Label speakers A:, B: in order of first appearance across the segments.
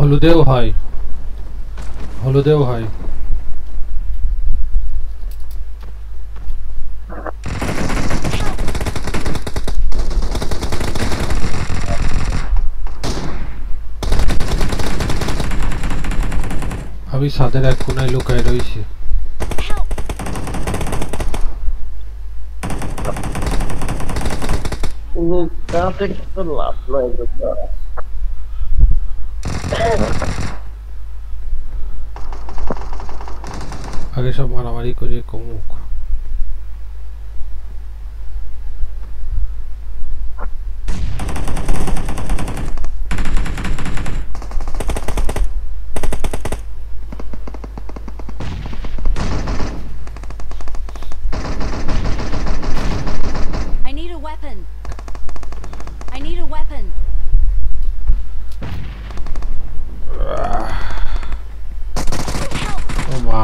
A: হলুদেও হয়, হলুদেও হয়। আমি ছাদের এক কোনায় লুকায় রয়েছি।
B: লুকাতে তো লাভ নাই দাদা।
A: আগে সব মারামারি করে কমুক।
C: I need a weapon. I need a weapon.
A: ও মা,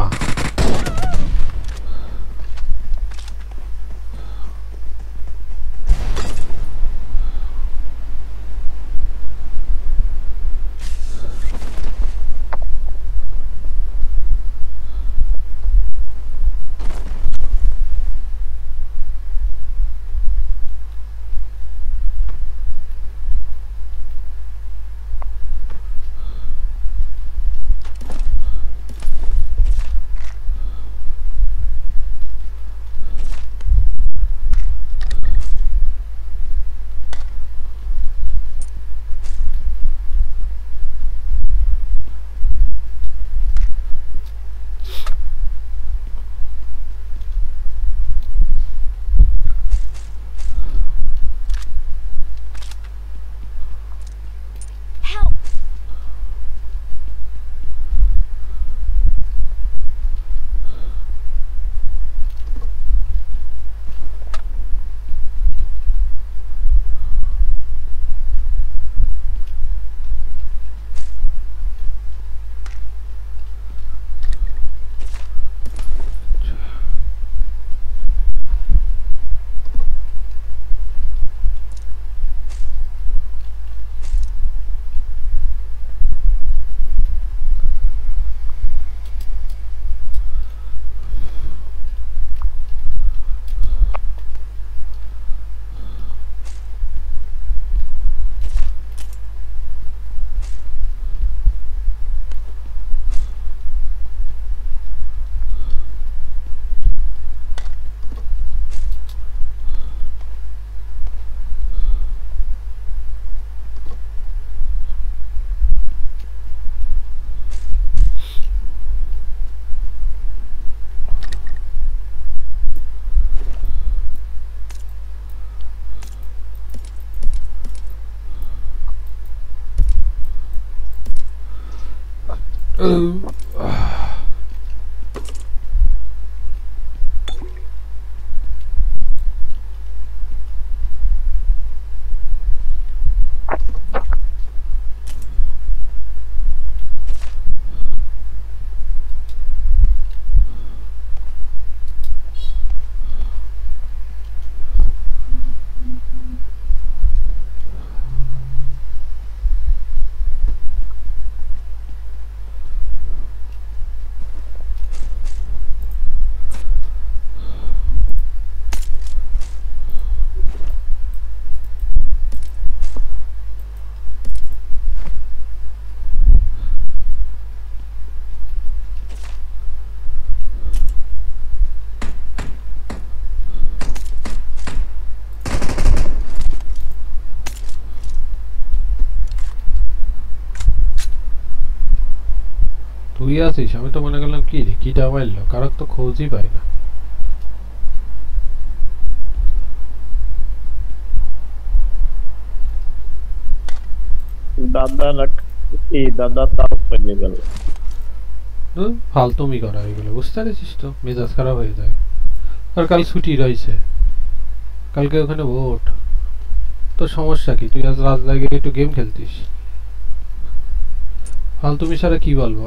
C: Help! তুই আছিস? আমি তো মনে করলাম কি রে, কিটা মারলো, কারোর তো খোঁজই পাই না।
B: দাদা এই দাদা তাও চলে গেল।
A: ফালতুমি করা এগুলো, বুঝতে পারছিস তো? মেজাজ খারাপ হয়ে যায়। আর কাল ছুটি রয়েছে, কালকে ওখানে ভোট। তো সমস্যা কি? তুই আজ রাত জাগে একটু গেম খেলতিস। ফালতুমি ছাড়া কি বলবো?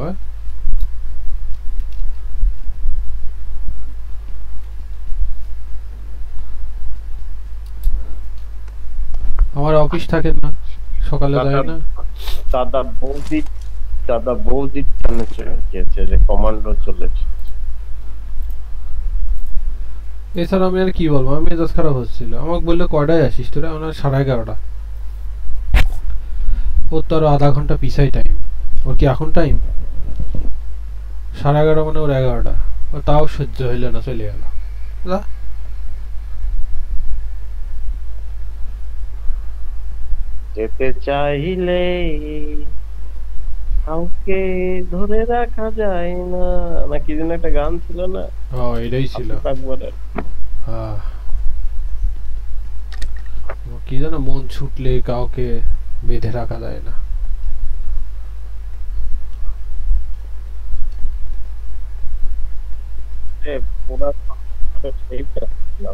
A: আমার অফিস থাকে না, সকালে যায় না।
B: দাদা বৌদি দাদা বৌদির টানে চলে গিয়েছে, যে কমান্ডো চলে এসেছে।
A: এছাড়া আমি আর কি বলবো, আমি মেজাজ খারাপ হচ্ছিল। আমাকে বললো কয়টায় আসিস তোরা, আমার 11:30। ওর তো আরো আধা ঘন্টা পিছাই টাইম। ওর কি এখন টাইম? 11:30 মানে ওর 11টা। ও তাও সহ্য হইল না, চলে গেল। যা।
B: যেতে চাইলে কাউকে ধরে রাখা যায় না, না কি যেন একটা গান ছিল না,
A: ও এটাই ছিল।
B: আসিফ আকবরের।
A: হ্যাঁ, কি যেন, মন ছুটলে কাউকে বেঁধে রাখা যায় না।
B: এ, পুরা সেই ছিল।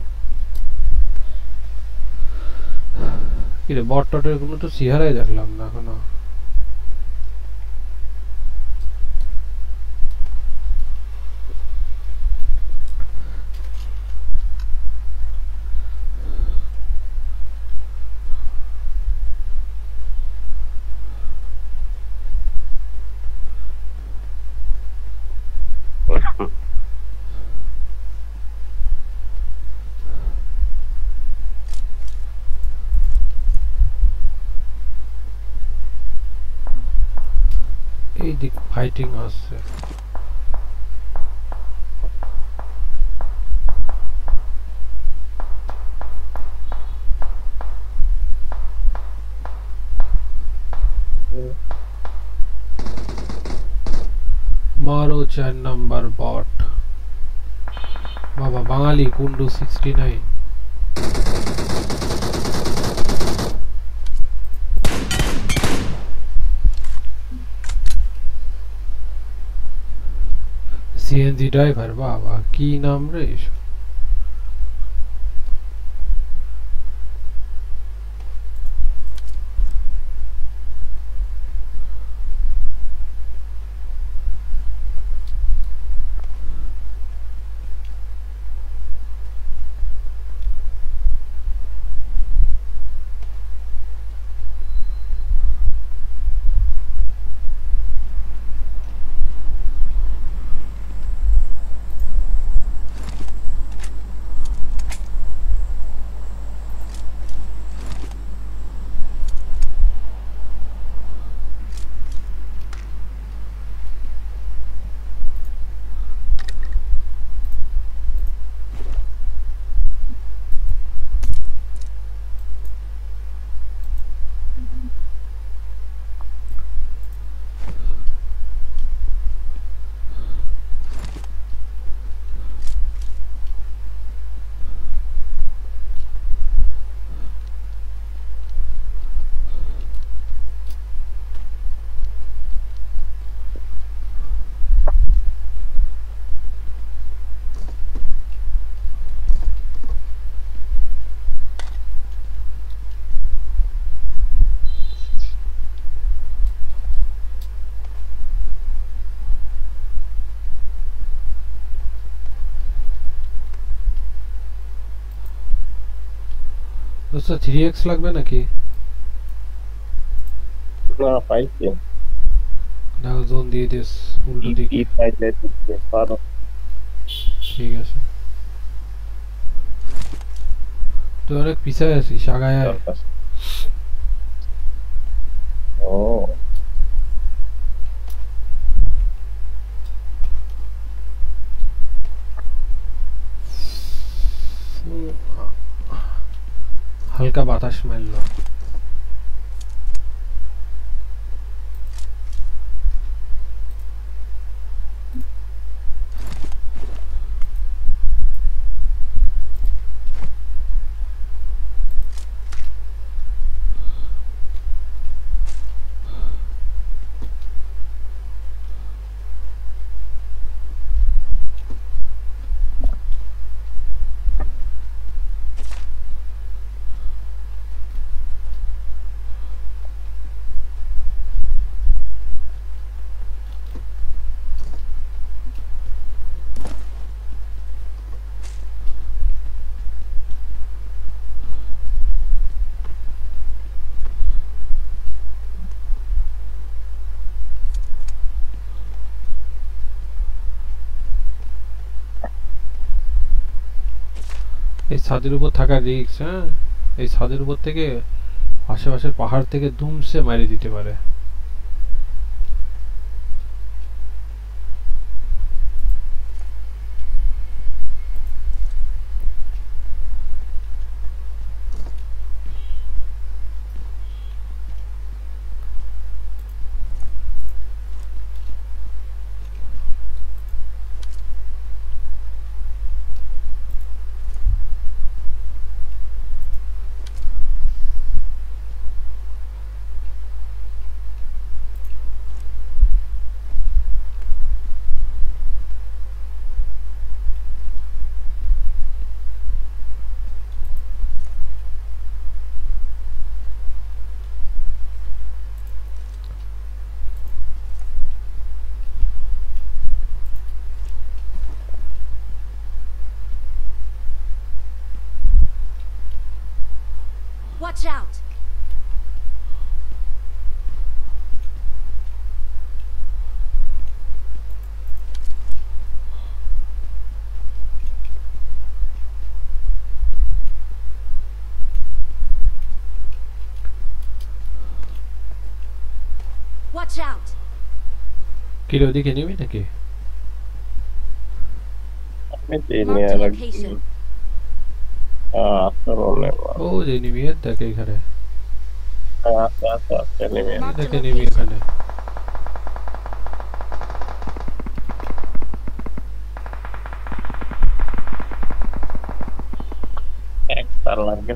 A: কিরে বট টটের কোনো তো চেহারাই দেখলাম না এখনো। এই দিক ফাইটিং হচ্ছে। মারো 4 নাম্বার বট। বাবা বাঙালি কুন্ডু 69। সিএনজি ড্রাইভার, বাবা কি নাম রে। দোস্ত 3x লাগবে নাকি?
B: না পাইছে,
A: দেখো জোন দিয়ে দিস উল্টো দিকে।
B: পাইলে দিতে পারো।
A: ঠিক আছে, তুই অনেক পিছায় আছিস, আগায় আয়।
B: দরকার। ও
A: হালকা বাতাস মারলো। এই ছাদের উপর থাকা রিস্ক, হ্যাঁ? এই ছাদের উপর থেকে আশেপাশের পাহাড় থেকে ধুমসে মারি দিতে পারে।
D: Watch out! Watch out!
A: কি রে, ওদিকে নিবি নাকি?
B: আমি চিনি
D: Marked
B: আর
D: a location.
B: আচ্ছা বলে
A: ও যে নিবি, এর দেখ এখানে,
B: আচ্ছা আচ্ছা আচ্ছা নেমে
D: Marked a
A: দেখে নিবি
D: location.
A: এখানে।
B: একটা লাগে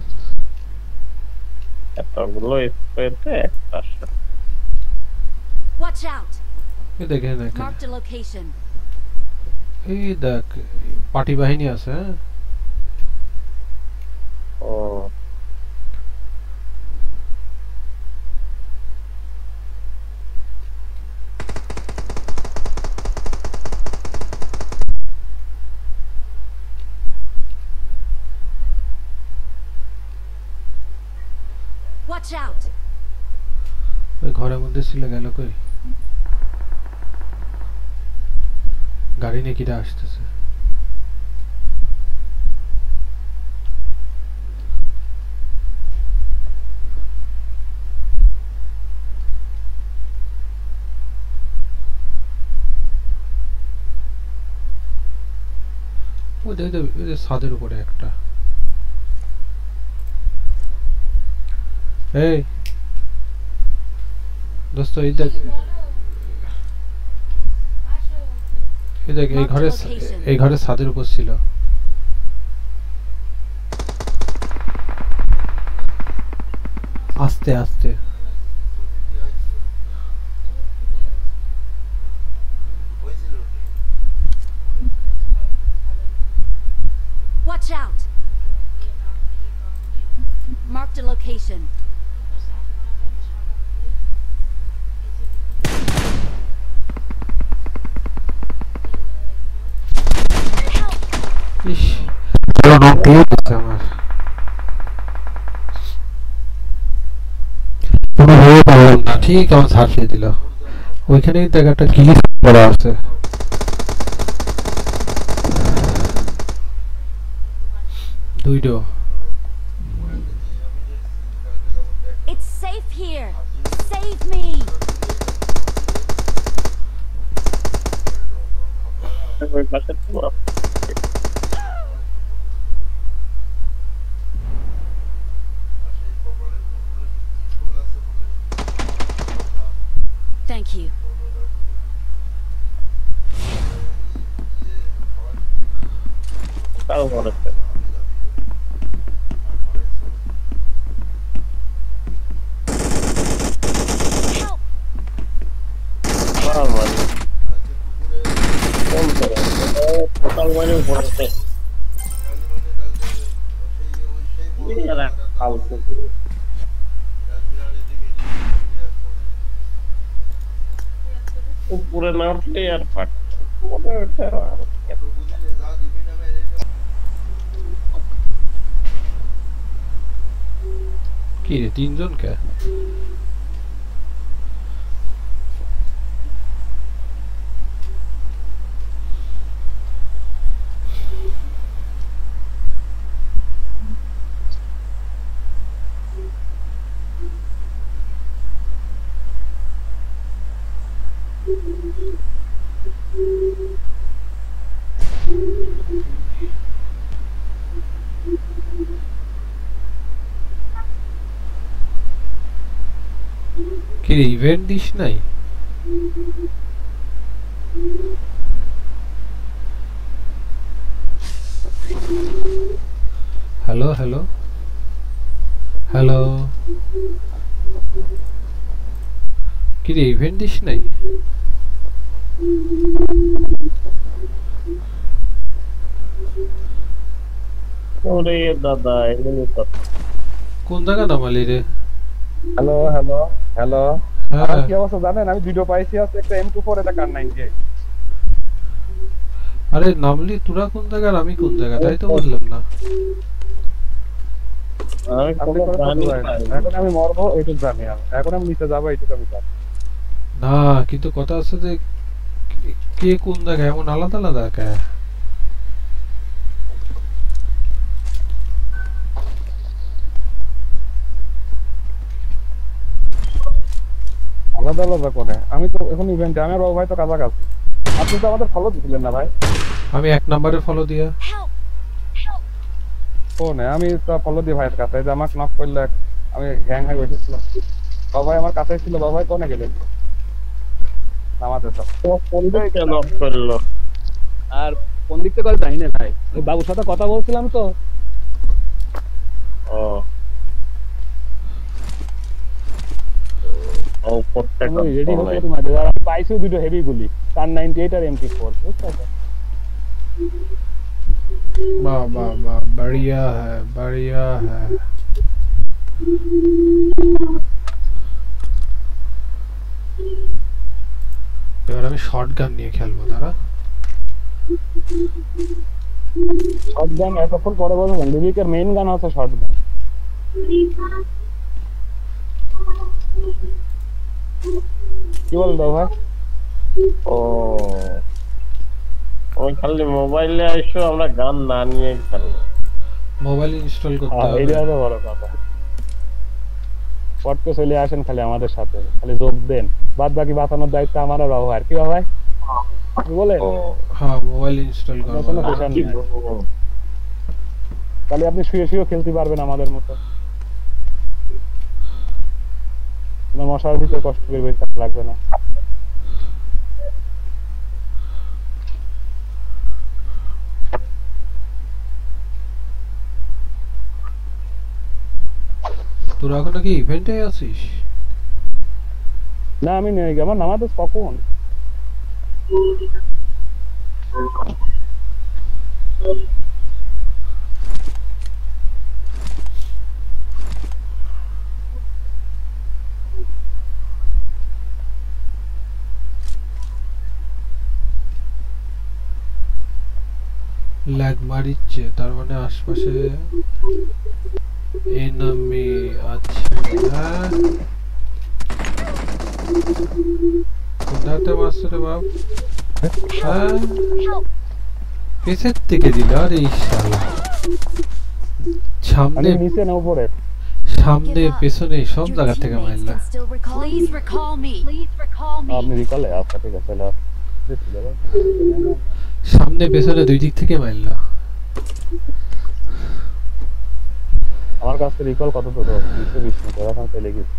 B: এতগুলো স্প্রেতে একটা
D: Watch out!
A: এই দেখে না এখানে,
D: Marked a location.
A: এই দেখ পার্টি বাহিনী আছে, হ্যাঁ?
B: ও
D: Watch out!
A: ওই ঘরের মধ্যে ছিল, গেল কই? গাড়ি নিয়ে কিরা আসতেছে? ওদের ছাদের উপরে একটা। এই দোস্ত, এই দেখ, এই দেখ, এই ঘরের ছাদের উপর ছিল। আস্তে আস্তে
D: Watch out! Marked a location.
A: ইস, পুরো নক দিয়ে দিচ্ছে আমার। কোনো ভেবে পারলাম না, ঠিক আমার ছাড় দিয়ে দিল। ওইখানেই দেখ একটা গিলি পড়া আছে। দুইটো।
D: It's safe here. Save me.
B: ওই পাশে তো
D: Thank you.
B: তাও বলেছে
D: Help!
B: মানে কোন টোটাল মানে পড়েছে ফালতু উপরে না উঠলে আর ফাট
A: কি রে, তিনজন কে? রে ইভেন্ট দিস নাই? হ্যালো হ্যালো হ্যালো, কি রে ইভেন্ট দিস নাই?
B: ওরে দাদা এগুলো তো
A: কোন জায়গা নামালি রে?
E: হ্যালো হ্যালো হ্যালো,
A: হ্যাঁ
E: আর কি অবস্থা জানেন? আমি ভিডিও পাইছি আছে একটা M24 এটা কার 98।
A: আরে নামলি তোরা কোন জায়গার আমি কোন জায়গা তাই তো বললাম না।
B: আমি
E: আপনি
B: কোনো
E: কোনো
B: জানি
E: কথা বলেন না। এখন আমি মরবো এইটুকু জানি, এখন আমি নিচে যাবো এইটুকু আমি জানি।
A: না কিন্তু কথা আছে যে কে কোন জায়গায় এমন আলাদা আলাদা কে?
E: আলাদা আলাদা করে আমি তো এখন ইভেন্টে, আমার বাবু ভাই তো কাছাকাছি। আপনি তো আমাদের ফলো দিছিলেন না ভাই
A: আমি 1 নম্বরে ফলো দিয়া।
D: Help! Help!
E: ফোনে? আমি তো ফলো দিই ভাইয়ের কাছে, যে আমাকে নক করলে আমি হ্যাং হয়ে বসেছিলাম। বাবু ভাই আমার কাছে ছিল, বাবু ভাই কোনে গেলেন? নামাতে সব
B: কোন দিকে নক করলো?
F: আর কোন দিক থেকে করে জানি না ভাই, ওই বাবুর সাথে কথা বলছিলাম তো।
B: ও ও প্রত্যেক
F: রেডি হতে তোমার আর আমি পাইছি দুটো হেভি গুলি, কার 98 আর MP4, বুঝছো তো?
A: वाह वाह वाह, बढ़िया है बढ़िया है। এবার আমি শটগান নিয়ে খেলবো, দাঁড়া।
F: শটগান এতক্ষণ পরে বলবেন লিবিকের মেইন গান হচ্ছে শটগান। কি বল দাও ভাই?
B: ও ওই খালি মোবাইলে আইসো, আমরা গান না নিয়ে খেলবো।
A: মোবাইল ইনস্টল করতে হবে।
F: এইটা হলো বড় কথা। পটকে চলে আসেন খালি আমাদের সাথে, খালি যোগ দেন, বাদ বাকি বাঁচানোর দায়িত্ব আমার আর বাবু। আর কি ভাই কি বলেন?
B: ও
A: হ্যাঁ মোবাইল ইনস্টল
F: কোনো
A: করবো।
F: প্রেশার
B: কি
F: নেই,
B: বলবো?
F: তাহলে আপনি শুয়ে শুয়ে খেলতে পারবেন আমাদের মতো। কোনো মশার ভিতরে কষ্ট করে বসে থাকা লাগবে না।
A: তোরা এখন কি ইভেন্টে আছিস?
F: না আমি নেই, আমার নামাজ কখন?
A: ল্যাগ মারিচ্ছে, তার মানে আশপাশে এনিমি আছে। হ্যাঁ কোথাতে মারছে রে বাপ? হ্যাঁ
D: Help!
A: পেছনের থেকে দিল। আরে এই শালা সামনে
F: আমি নিচে না উপরে?
A: সামনে পেছনে সব
D: Your
A: জায়গা থেকে
D: teammates
A: মারলা।
D: can still recall you. Please recall me. Please recall me.
F: আপনি রিকলে? আচ্ছা ঠিক আছে,
A: সামনে পেছনে দুই দিক থেকে মারলা।
F: আমার কাছে রিকল কত দূর? 220 মিটার, এখন চলে গেছি।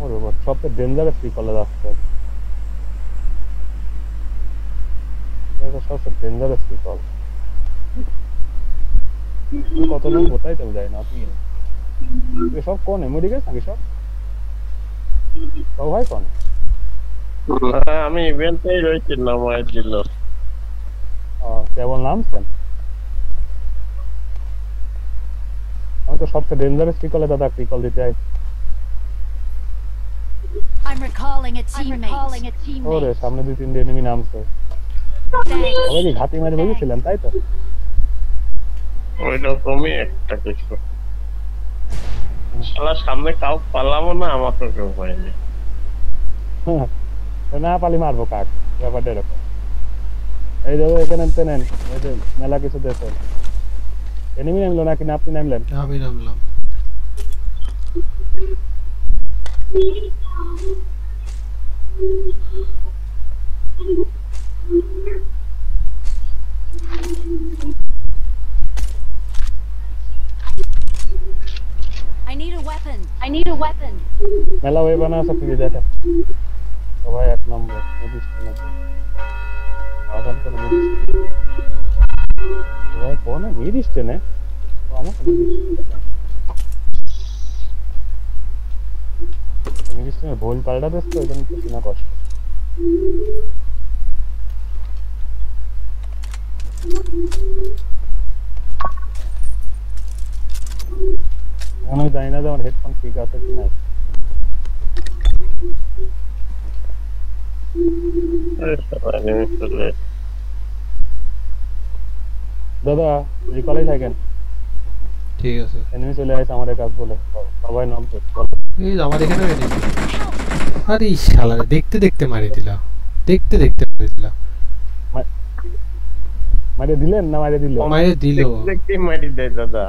F: ওরে বাবা, সবচেয়ে ডেঞ্জারাস রিকলে যাচ্ছে। এটা সবচেয়ে ডেঞ্জারাস রিকল। কত নম্বর তাই তো যায় না আপনি। সব কোন মেডিকেল নাকি সব? ভাই কোন?
B: না, আমি ইভেন্টেই রয়েছি, নামায় দিল।
F: কেবল নামছেন? আমি তো সবচেয়ে ডেঞ্জারাস রিকলে দাদা রিকল দিতে I.
D: I'm recalling a teammate.
F: ওরে সামনে দুই তিনটে এনিমি নামছে।
D: Thanks.
F: ওরা কি ঘাতি মেরে বসেছিলেন তাই তো?
B: ওই রকমই একটা কিছু। শালা সামনে কাউ পালামো না, আমাকে কেউ পায়নি।
F: না পালি মারবো কাক, ব্যাপারটা এরকম। এই দেখো এখানে নেন, এই যে মেলা কিছু দেশে এনিমি নামলো নাকি না আপনি নামলেন?
A: আমি নামলাম।
D: weapon. I need a weapon.
F: মেলা ওয়ে বানা আছে প্লিজ দেখেন সবাই এক নম্বর নির্দিষ্ট না আদান করে নির্দিষ্ট সবাই কোন নির্দিষ্ট নে আমাকে নির্দিষ্ট নে ভুল পাল্টা দেশ তো এখানে কিছু না কষ্ট আমি জানি না যে আমার হেডফোন ঠিক আছে কি না দাদা রিকলেই থাকেন
A: ঠিক আছে
F: এনিমি চলে আসে আমাদের কাজ বলে সবাই নাম তো
A: এই যে আমার এখানে রেডি আরে এই শালা দেখতে দেখতে মারি দিলা দেখতে দেখতে মারি দিলা
F: মারে দিলেন না মারে দিল
A: মাইরে দিল
B: দেখতে মারি দেয় দাদা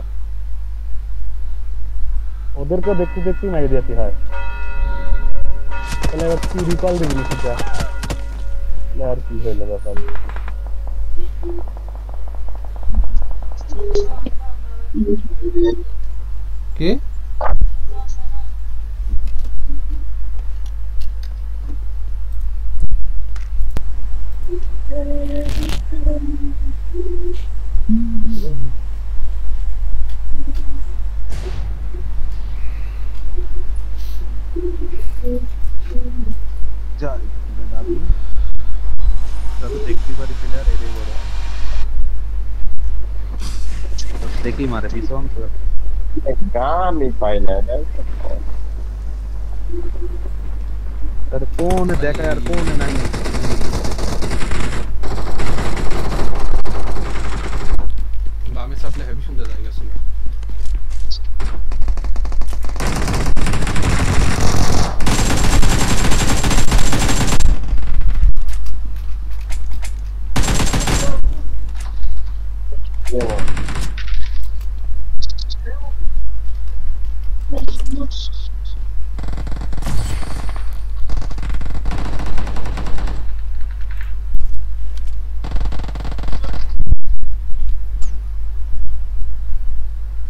F: ওদেরকে দেখতে দেখতে মারি দিতে হয় তাহলে এবার কি রিকল দিবি সেটা আর কি হইলো ব্যাপার
A: কে
G: যাই দাদু দাদু দেখতে পারি প্লেয়ার এরে বড় দেখি মারে পিছন তো
B: গানই পাই না
G: তার কোন দেখা আর কোন নাই
A: বামে সাপ্লাই হেভি সুন্দর জায়গা ছিল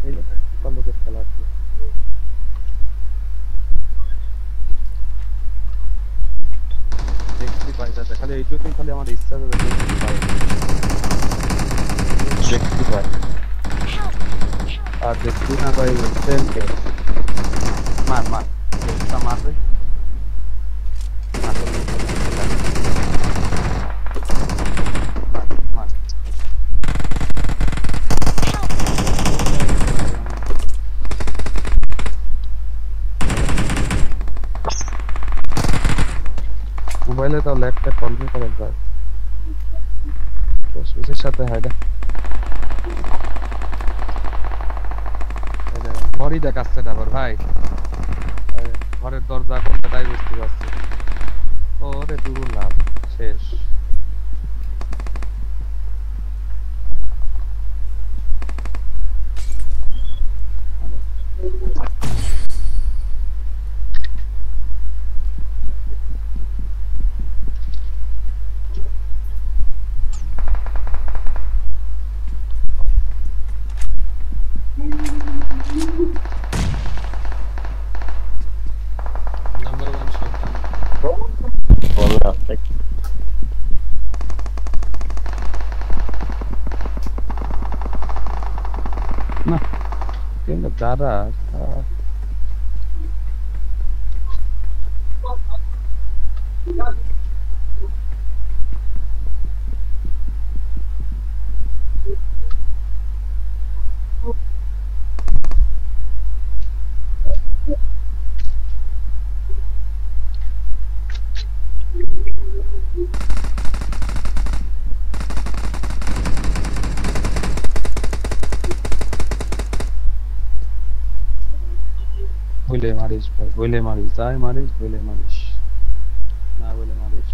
F: এই যে কলকে খেলা আছে
G: দেখতে পাই দাদা খালি এইটুকু খালি আমার ইচ্ছা আছে দেখতে পাই আর দেখতে না পাই সেমকে মার মার এটা মারবে মার মার মোবাইলে তো ল্যাপটপ কন্ট্রোল করা যায় তো সুইচের সাথে হয় না ঘরই দেখাচ্ছে না আবার ভাই ঘরের দরজা কোনটা তাই বুঝতে পারছি ওরে দুরু লাভ শেষ
A: নাম্বার 1 সন্তান
B: বললাম
G: না কিন্তু দাদা বলে মারিস ভাই বলে মারিস যাই মারিস বলে মারিস না বলে মারিস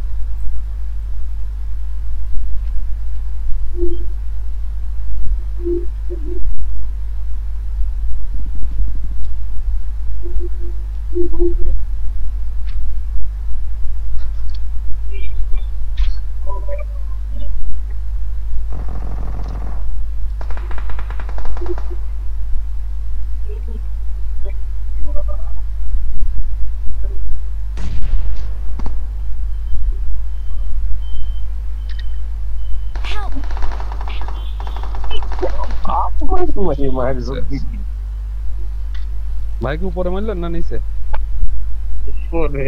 B: মায়ের জন্য
G: ভাই কি উপরে মারলেন না নিচে?
B: করে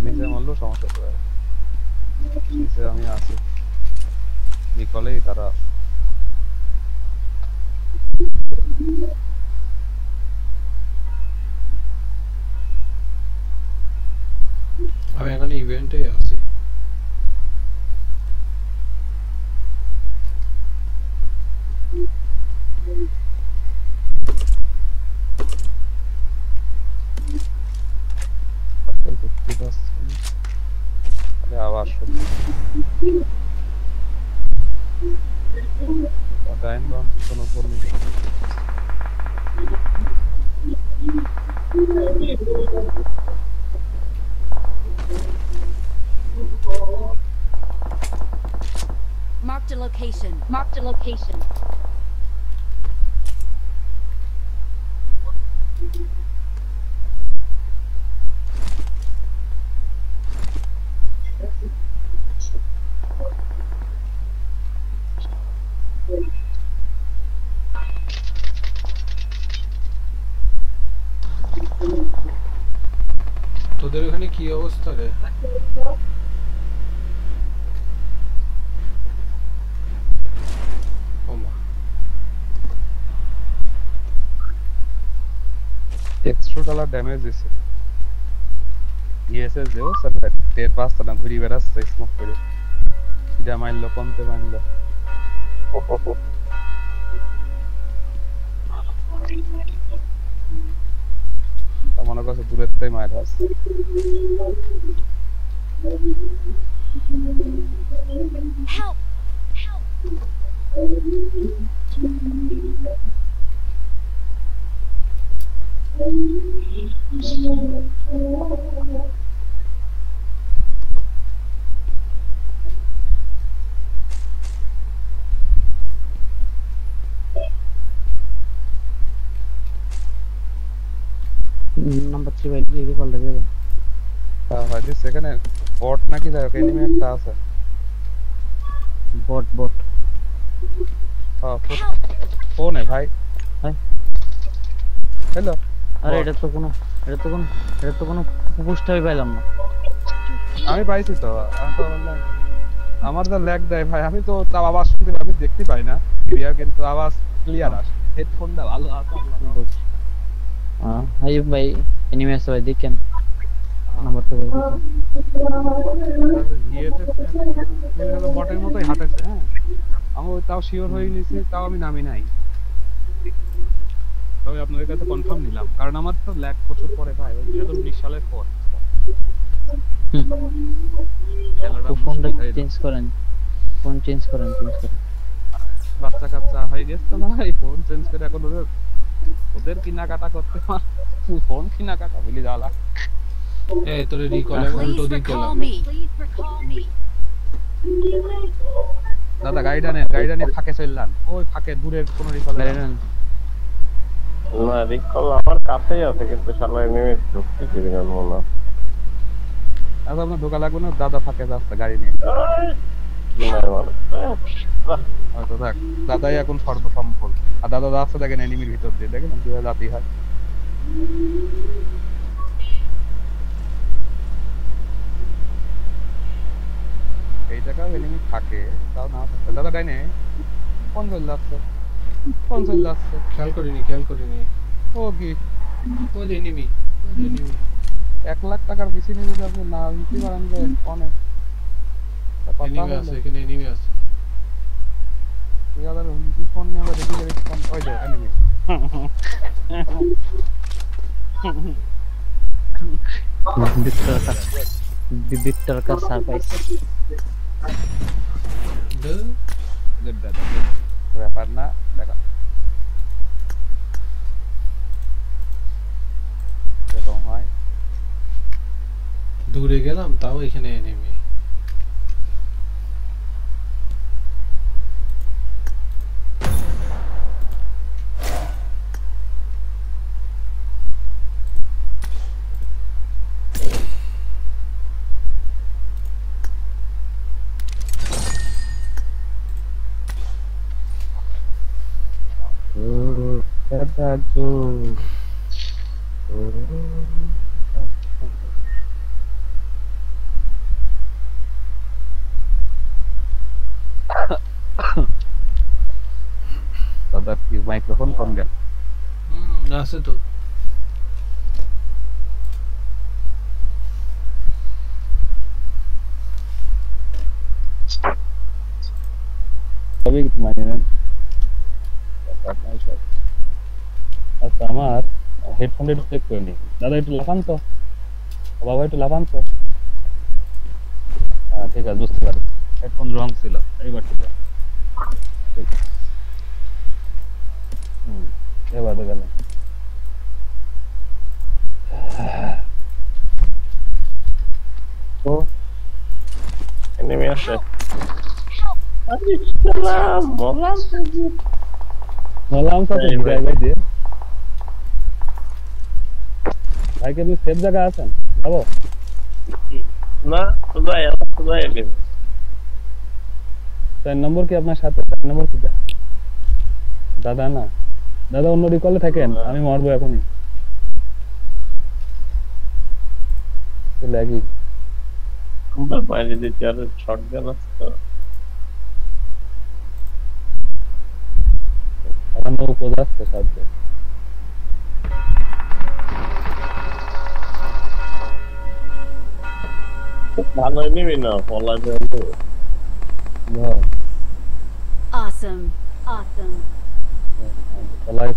G: নিচে মারলেও সমস্যা করে। নিচে আমি আছি, নিকলেই তারা
A: আমি এখানে ইভেন্টে আছি।
G: আওয়াজ শুনছি। ডাইন বাম কোনো পড়লি
D: Marked a location. Marked a location.
A: তোদের ওখানে কি অবস্থা রে? ওমা,
G: $100 ড্যামেজ দিছে। ইএসএস দেও স্যার, টের পাচ্ছে না, ঘুরি বেড়াচ্ছে স্মোক করে। এটা মারলো কমতে মারলো। মনে করছে দূরের থেকে মায়ের আসছে।
D: Help! Help!
H: নাম্বার 3 ভাই দিকে কল দেবে।
G: হয়তো সেখানে বট নাকি যায়, এনিমি একটা আছে।
H: বট
G: হ্যাঁ, ফোনে ভাই।
H: Hi
G: hello.
H: আরে এটা তো কোনো পোস্টই পাইলাম না।
G: আমি পাইছি তো, আমি তো বললাম আমার যা ল্যাগ দেয় ভাই, আমি তো তাও আওয়াজ শুনতে পাই, আমি দেখতে পাই না ক্লিয়ার, কিন্তু আওয়াজ ক্লিয়ার আসে। হেডফোনটা ভালো আছে আল্লাহ।
H: হাই ভাই এনিমি আছে ভাই দেখেন নাম্বারটা ভাই দেখেন।
G: বটের মতোই হাঁটেছে। হ্যাঁ, আমি তাও শিওর হয়ে নিয়েছি, তাও আমি নামি নাই। তবে আপনাদের কাছে কনফার্ম নিলাম, কারণ আমার তো ল্যাগ প্রচুর পরে ভাই, ওই 2019 সালের পর।
H: ফোনটা চেঞ্জ করেন, ফোন চেঞ্জ করেন।
G: বাচ্চা কাচ্চা হয়ে গেছে তো ভাই, ফোন চেঞ্জ করে এখন ওদের কিনাকাটা করতে ফোন কিনাকাটা ভুলে যাওয়া লাগে।
A: এই তোরে রিকল আমি উল্টো
D: Please
A: দিক
D: recall
A: গেলাম।
D: me. Please recall me.
G: দাদা গাড়িটা নিয়ে ফাঁকে চললাম, ওই ফাঁকে দূরের কোন রিকল
B: না রিকল আমার কাছেই আছে, কিন্তু শালা নেমে ঢুকতে কি দিন মনে হয়।
G: আচ্ছা আপনার ঢোকা লাগবে না, দাদা ফাঁকে যাচ্ছে গাড়ি নিয়ে।
B: কি নাই মানে
G: হয়তো থাক, দাদাই এখন সর্বসম্পদ। আর দাদা যাচ্ছে দেখেন এনিমির ভিতর দিয়ে, দেখেন কিভাবে জাতি হয়। এই জায়গায় এনিমি থাকে তাও না থাকে। দাদা ডাইনে কোন চলে যাচ্ছে,
A: খেয়াল করিনি
G: ও কি
A: ওই এনিমি
G: 1 লাখ টাকার বেশি নিয়ে যাবে না, নিতে পারেন যে অনেক
A: এনিমি আছে, এখানে এনিমি আছে।
G: ফোন নিয়ে আমরা দেখি রেসপন্স ওই যে এনিমি।
H: ভিক্টর का सरप्राइज
G: ব্যাপার না, দেখা এরকম হয়।
A: দূরে গেলাম তাও এখানে এনিমি
E: দাদা কি মাইক্রোফোন কম গেল
A: আছে তো
F: সবই মানে নেন আচ্ছা আমার হেডফোনটা একটু চেক করে নি দাদা একটু লাফান তো বাবা একটু লাফান তো হ্যাঁ ঠিক আছে বুঝতে পারি হেডফোন রং ছিল এইবার ঠিক আছে ঠিক এবার তো গেল
B: তো এনিমি আছে আরে সালাম মোলাম
F: মলাম সাথে
B: এই ভাই।
F: ভাই দিয়ে ভাই কে সেফ জায়গা আছেন যাবো
B: না কোথায় কোথায় এনিমি
F: 4 নম্বর কি আপনার সাথে 4 নম্বর কি দাদা না দাদা অন্য রিকলে থাকেন আমি মরবো এখনই লাগি
B: আমরা বাইরে দিতে আর শটগান আছে তো
F: আমার নৌ কোদ আসছে সাথে
B: ভালো এনিমি না পলা যায়
D: Awesome. Awesome.
F: পলাই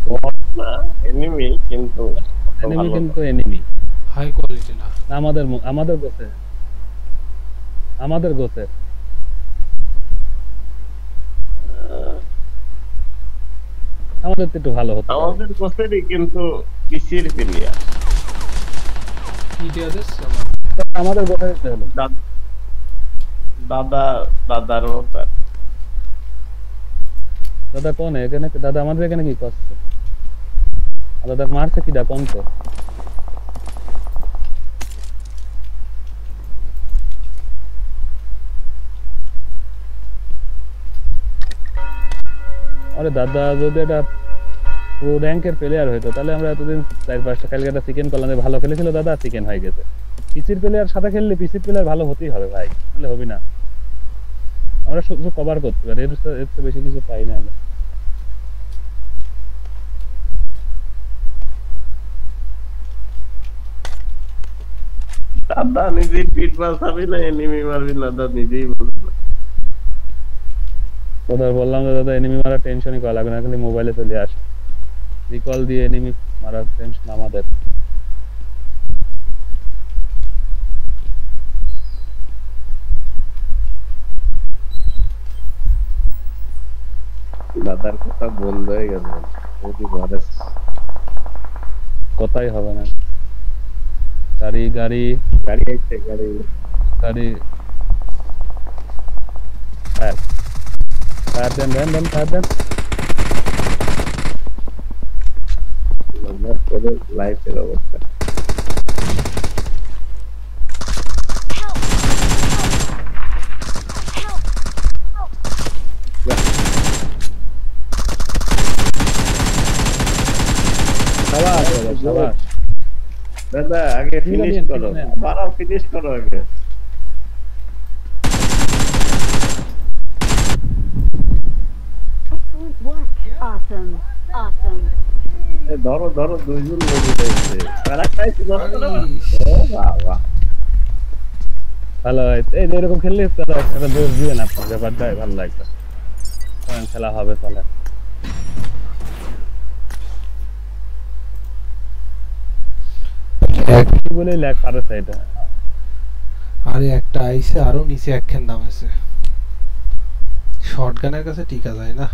B: না এনিমি কিন্তু
F: এনিমি কিন্তু এনিমি
A: হাই কোয়ালিটি না
F: আমাদের গোছে আমাদের তো একটু ভালো হতো
B: আমাদের কোসেরই কিন্তু পিসির প্লেয়ার
A: কি দেয়া দিস
F: আমাদের গোছে হলো
B: দাদার মতো
F: দাদা কোন এখানে দাদা আমাদের এখানে কি করছে দাদা মারছে কি দা কোন তো আরে দাদা যদি এটা প্রো র্যাঙ্কের প্লেয়ার হইতো তাহলে আমরা এতদিন 4-5টা কালকে একটা চিকেন করলাম যে ভালো খেলেছিল দাদা চিকেন হয়ে গেছে পিসির প্লেয়ার সাথে খেললে পিসির প্লেয়ার ভালো হতেই হবে ভাই নাহলে হবে না আমরা শুধু কভার করতে পারি এর থেকে বেশি কিছু পাই না আমরা
B: দাদা নিজেই পিট বাঁচাবি না এনিমি মারবি না দাদা নিজেই বলবে
F: ওদের বললাম যে দাদা এনিমি মারা টেনশনই করা লাগবে না খালি মোবাইলে চলে আসে রিকল দিয়ে এনিমি মারার টেনশন আমাদের
B: দাদার কথা বন্ধ হয়ে গেল যদি ঘরে
F: কথাই হবে না গাড়ি
B: গাড়ি আছে গাড়ি
F: ফায়ার দেন
B: আমার পুরো লাইফের অবস্থা
F: শাবাশ
B: দাদা আগে ফিনিশ করো বারাও ফিনিশ করো আগে
D: Excellent work. Awesome. Awesome.
B: ধরো দুইজন লেগে যাচ্ছে আরেকটাই ধরো ও বাবা
F: ভালো এই যে এরকম খেললে তারা একটা জোর দিবেন আপনার ব্যাপারটা ভালো লাগবে খেলা হবে তাহলে বলেই ল্যাগ পারেছে এটা
A: আরে একটা আইছে আরো নিচে একখান দাম আছে শটগানের কাছে টিকা যায় না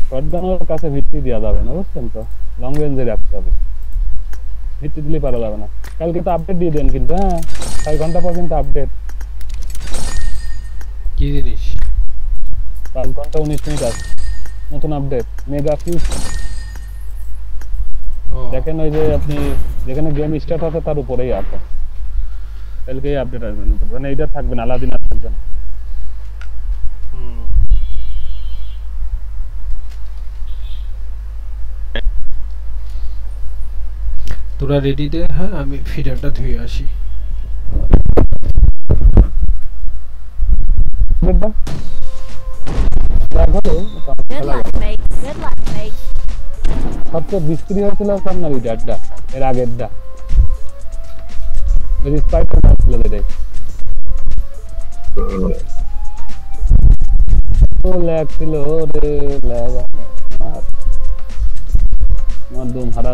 F: শটগানের কাছে ভিত্তি দেওয়া যাবে না, বুঝছেন তো? লং রেঞ্জে রাখতে হবে, ভিত্তি দিলে পারা যাবে না। কালকে তো আপডেট দিয়ে দেন কিন্তু, হ্যাঁ 6 ঘন্টা পর কিন্তু আপডেট।
A: কি জিনিস?
F: 5 ঘন্টা 19 মিনিট আছে নতুন আপডেট, মেগা ফিউজ।
A: ও,
F: দেখেন ওই যে আপনি যেখানে গেম স্টার্ট হবে তার উপরেই আছে, কালকে আপডেট আসবে নতুন, মানে এইটা থাকবে না, আলাদিন আর থাকবে না।
A: হুম। তোরা রেডি দে, হ্যাঁ আমি ফিডারটা ধুয়ে আসি।
F: আপডেটটা দেখো
D: Good luck, mate. Good luck, mate.
F: সবচেয়ে বিক্রি হয়েছিল আপনার ওই ডেটটা, এর আগেরটা স্পাইটার ছিল যেটাই। তো ল্যাগ ছিল রে, ল্যাগ আমার দুম হারা।